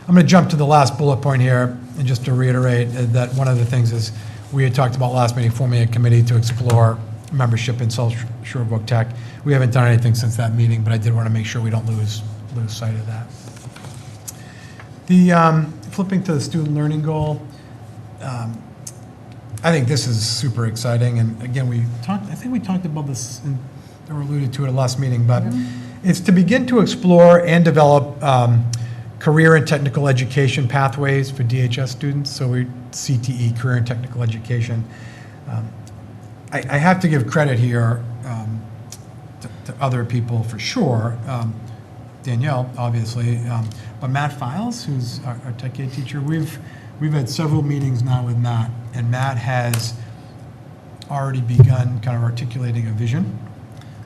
I'm going to jump to the last bullet point here, and just to reiterate that one of the things is we had talked about last meeting, forming a committee to explore membership in South Shore Book Tech. We haven't done anything since that meeting, but I did want to make sure we don't lose sight of that. The flipping to the student learning goal, I think this is super exciting. And again, I think we talked about this or alluded to it at last meeting, but it's to begin to explore and develop career and technical education pathways for DHS students. So we CTE, career and technical education. I have to give credit here to other people for sure. Danielle, obviously, but Matt Files, who's our Tech Aid teacher, we've had several meetings now with Matt, and Matt has already begun kind of articulating a vision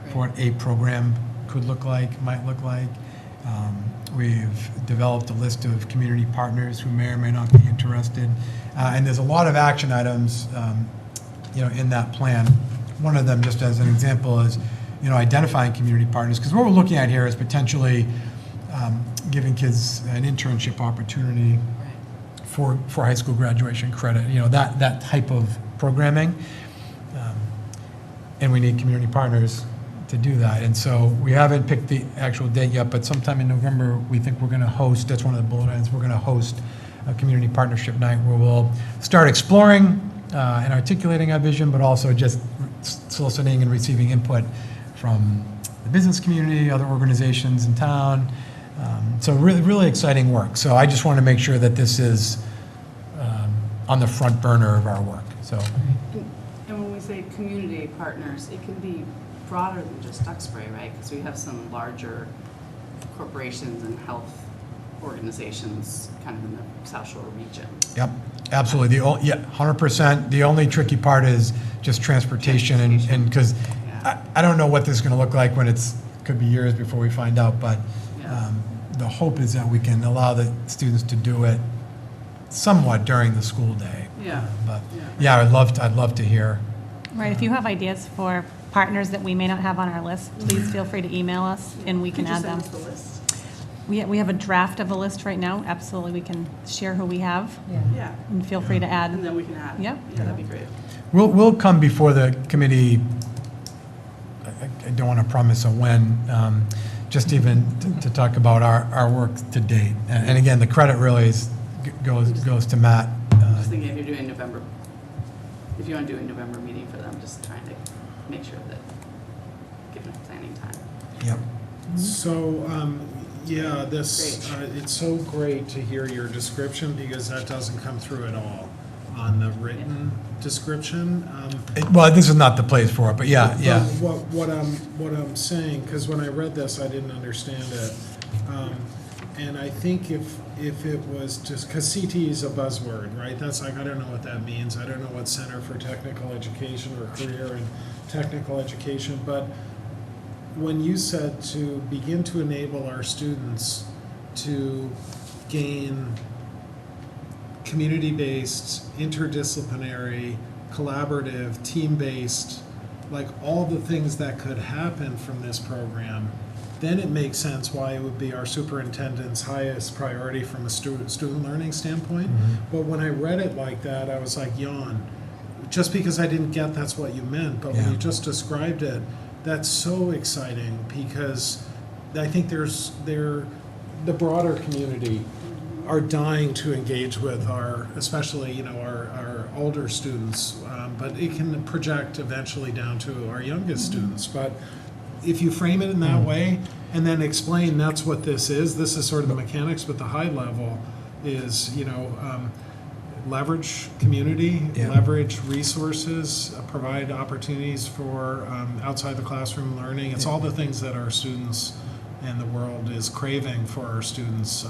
for what a program could look like, might look like. We've developed a list of community partners who may or may not be interested, and there's a lot of action items, in that plan. One of them, just as an example, is identifying community partners, because what we're looking at here is potentially giving kids an internship opportunity for high school graduation credit, that type of programming, and we need community partners to do that. And so we haven't picked the actual date yet, but sometime in November, we think we're going to host, that's one of the bullet items, we're going to host a community partnership night where we'll start exploring and articulating our vision, but also just soliciting and receiving input from the business community, other organizations in town. So really, really exciting work. So I just want to make sure that this is on the front burner of our work. So. And when we say community partners, it can be broader than just Duxbury, right? Because we have some larger corporations and health organizations kind of in the South Shore region. Yep, absolutely. 100%. The only tricky part is just transportation, and because I don't know what this is going to look like when could be years before we find out, but the hope is that we can allow the students to do it somewhat during the school day. Yeah. But I'd love to hear. Right, if you have ideas for partners that we may not have on our list, please feel free to email us and we can add them. Could you send us the list? We have a draft of a list right now. Absolutely, we can share who we have. Yeah. And feel free to add. And then we can add. Yep. Yeah, that'd be great. We'll come before the committee. I don't want to promise a when, just even to talk about our work to date. And again, the credit really goes to Matt. I'm just thinking if you're doing November, if you want to do a November meeting for them, just trying to make sure that, given planning time. Yep. So, it's so great to hear your description, because that doesn't come through at all on the written description. Well, this is not the place for it, but yeah. What I'm saying, because when I read this, I didn't understand it. And I think if it was just, because CT is a buzzword, right? That's like, I don't know what that means. I don't know what Center for Technical Education or Career and Technical Education, but when you said to begin to enable our students to gain community-based, interdisciplinary, collaborative, team-based, like all the things that could happen from this program, then it makes sense why it would be our superintendent's highest priority from a student learning standpoint. But when I read it like that, I was like, yawn. Just because I didn't get that's what you meant, but when you just described it, that's so exciting because I think the broader community are dying to engage with especially our older students, but it can project eventually down to our youngest students. But if you frame it in that way and then explain that's what this is sort of the mechanics, but the high level is, leverage community, leverage resources, provide opportunities for outside the classroom learning. It's all the things that our students and the world is craving for our students.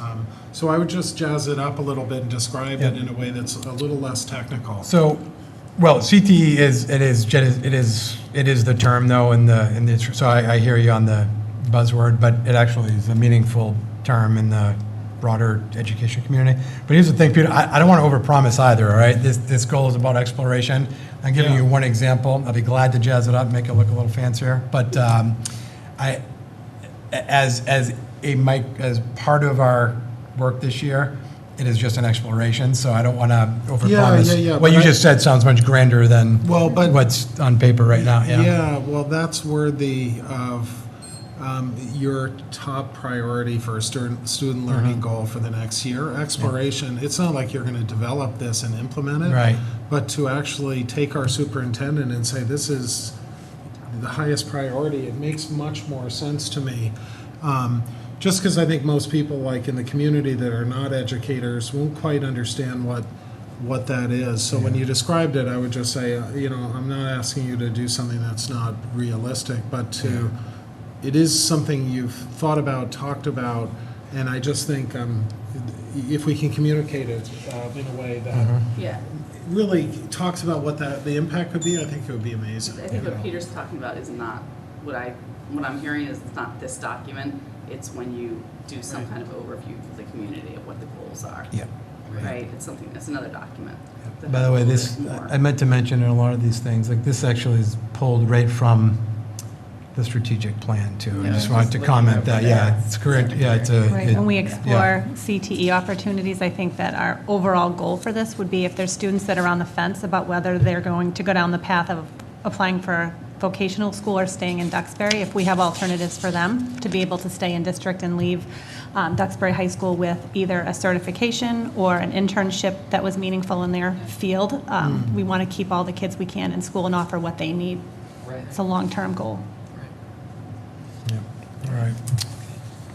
So I would just jazz it up a little bit and describe it in a way that's a little less technical. So, well, CTE is the term though so I hear you on the buzzword, but it actually is a meaningful term in the broader education community. But here's the thing, Peter, I don't want to overpromise either, all right? This goal is about exploration. I'm giving you one example. I'll be glad to jazz it up, make it look a little fancier. But as part of our work this year, it is just an exploration, so I don't want to overpromise. What you just said sounds much grander than what's on paper right now. Yeah, well, that's worthy of your top priority for a student learning goal for the next year. Exploration, it's not like you're going to develop this and implement it, right? But to actually take our superintendent and say, this is the highest priority, it makes much more sense to me. Just because I think most people, like in the community that are not educators, won't quite understand what that is. So when you described it, I would just say, I'm not asking you to do something that's not realistic, but it is something you've thought about, talked about, and I just think if we can communicate it in a way that really talks about what the impact could be, I think it would be amazing. I think what Peter's talking about is not what I'm hearing is it's not this document. It's when you do some kind of overview for the community of what the goals are. Yeah. Right. It's another document. By the way, I meant to mention in a lot of these things, like this actually is pulled right from the strategic plan too. I just wanted to comment that, it's correct. Yeah, it's a. When we explore CTE opportunities, I think that our overall goal for this would be if there's students that are on the fence about whether they're going to go down the path of applying for vocational school or staying in Duxbury, if we have alternatives for them to be able to stay in district and leave Duxbury High School with either a certification or an internship that was meaningful in their field. We want to keep all the kids we can in school and offer what they need. It's a long-term goal. All right.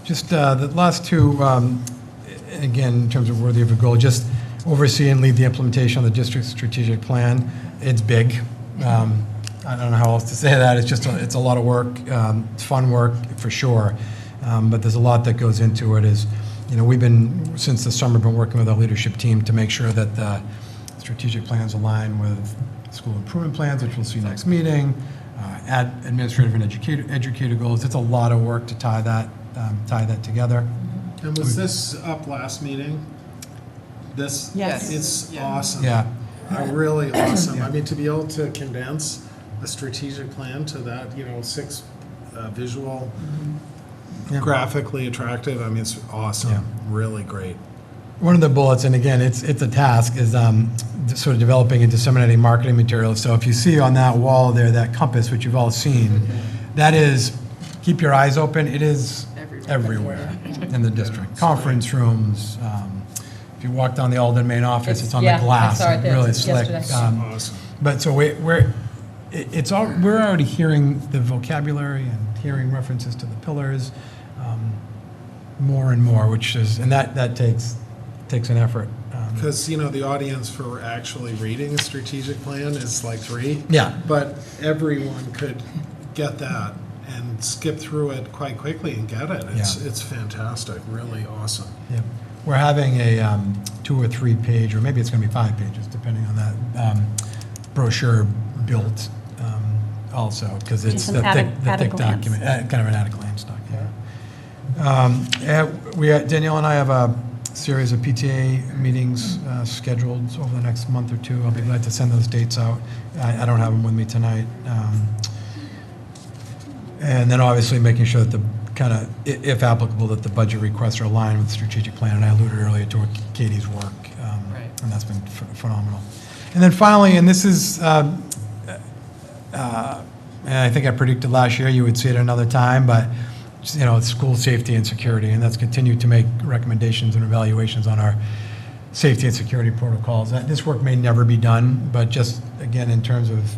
Just the last two, again, in terms of worthy of a goal, just oversee and lead the implementation of the district's strategic plan. It's big. I don't know how else to say that. It's just it's a lot of work. It's fun work for sure, but there's a lot that goes into it. We've been since the summer been working with our leadership team to make sure that the strategic plans align with school improvement plans, which we'll see next meeting. Add administrative and educator goals. It's a lot of work to tie that together. And was this up last meeting? Yes. It's awesome. Yeah. Really awesome. I mean, to be able to condense a strategic plan to that, 6 visual, graphically attractive. I mean, it's awesome. Yeah. Really great. One of the bullets, and again, it's a task, is sort of developing and disseminating marketing materials. So if you see on that wall there, that compass, which you've all seen, that is, keep your eyes open. It is everywhere in the district. Conference rooms. If you walk down the ALDEN main office, it's on the glass. I saw it there really slick. Awesome. But so we're already hearing the vocabulary and hearing references to the pillars more and more, and that takes an effort. Because, the audience for actually reading a strategic plan is like 3. Yeah. But everyone could get that and skip through it quite quickly and get it. It's fantastic, really awesome. Yeah. We're having a 2 or 3 page, or maybe it's going to be 5 pages, depending on that, brochure built also, because it's the thick document, kind of an at-a-glance document. Danielle and I have a series of PTA meetings scheduled over the next month or 2. I'll be glad to send those dates out. I don't have them with me tonight. And then obviously making sure that the kind of, if applicable, that the budget requests are aligned with the strategic plan, and I alluded earlier to Katie's work, Right. and that's been phenomenal. And then finally, and this is, and I think I predicted last year you would see it another time, but, it's school safety and security, and that's continued to make recommendations and evaluations on our safety and security protocols. This work may never be done, but just, again, in terms of,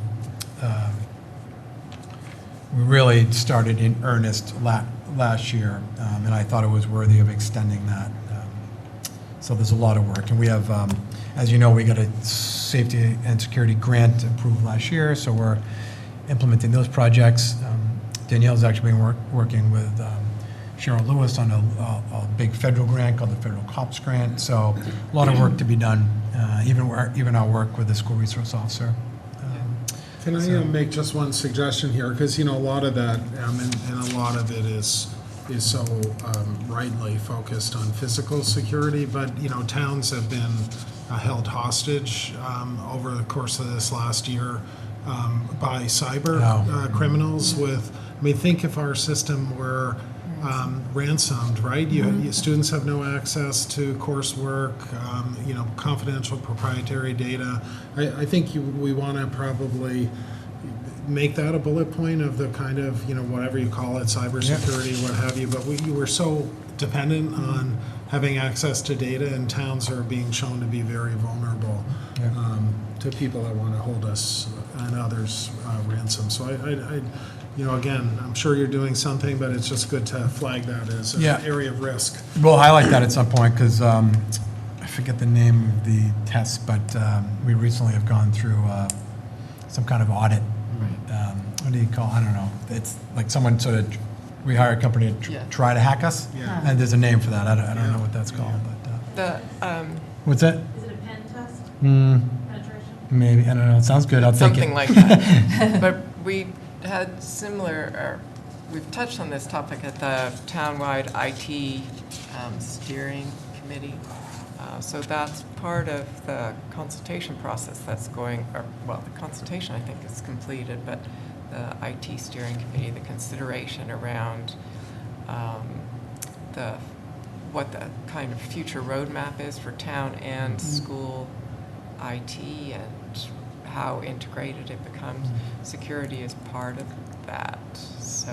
we really started in earnest last year, and I thought it was worthy of extending that. So there's a lot of work, and we have, as you know, we got a safety and security grant approved last year, so we're implementing those projects. Danielle's actually been working with Cheryl Lewis on a big federal grant called the Federal Cops Grant, so a lot of work to be done, even our work with the school resource officer. Can I make just one suggestion here? Because, a lot of that, and a lot of it is so rightly focused on physical security, but, towns have been held hostage over the course of this last year by cyber criminals with, think if our system were ransomed, right? Students have no access to coursework, confidential proprietary data. I think we want to probably make that a bullet point of the kind of, whatever you call it, cybersecurity, what have you. But we're so dependent on having access to data, and towns are being shown to be very vulnerable to people that want to hold us and others ransom. So again, I'm sure you're doing something, but it's just good to flag that as an area of risk. We'll highlight that at some point, because I forget the name of the test, but we recently have gone through some kind of audit. What do you call, I don't know. It's like someone we hire a company to try to hack us, and there's a name for that. I don't know what that's called. But what's that? Is it a pen test? Penetration? Maybe, I don't know. It sounds good. I'll take it. Something like that. But we had we've touched on this topic at the townwide IT steering committee. So that's part of the consultation process that's going, the consultation I think is completed, but the IT steering committee, the consideration around what the kind of future roadmap is for town and school IT, and how integrated it becomes. Security is part of that, so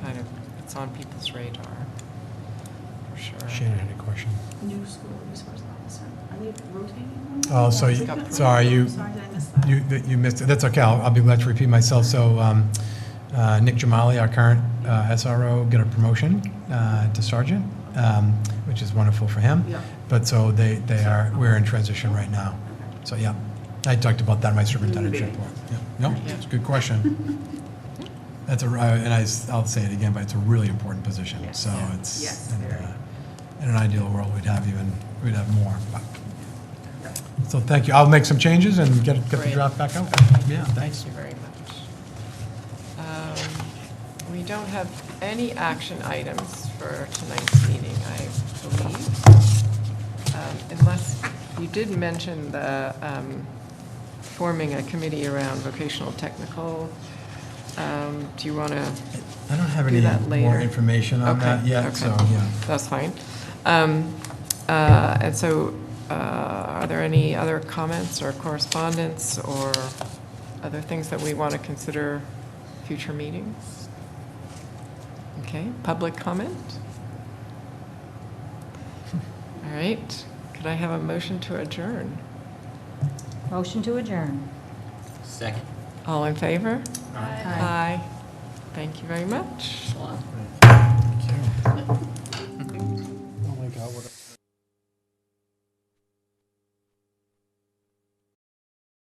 I think it's on people's radar, for sure. Shannon had a question. New school resource officer. Are they rotating? Oh, so you missed it. That's okay. I'll be glad to repeat myself. So Nick Jamali, our current SRO, got a promotion to sergeant, which is wonderful for him. Yeah. But so we're in transition right now. So yeah, I talked about that in my superintendent's report. Yeah. No, it's a good question. That's I'll say it again, but it's a really important position. Yes. So it's very. in an ideal world we'd have more. But. So thank you. I'll make some changes and get the draft back out. Yeah, thanks. Thank you very much. We don't have any action items for tonight's meeting, I believe. Unless you did mention the forming a committee around vocational technical. Do you want to I don't have any more information on that yet, okay. so yeah. That's fine. And so are there any other comments or correspondence or other things that we want to consider future meetings? Okay, public comment? All right, could I have a motion to adjourn? Motion to adjourn. Second. All in favor? Aye. Aye. Thank you very much. Wow.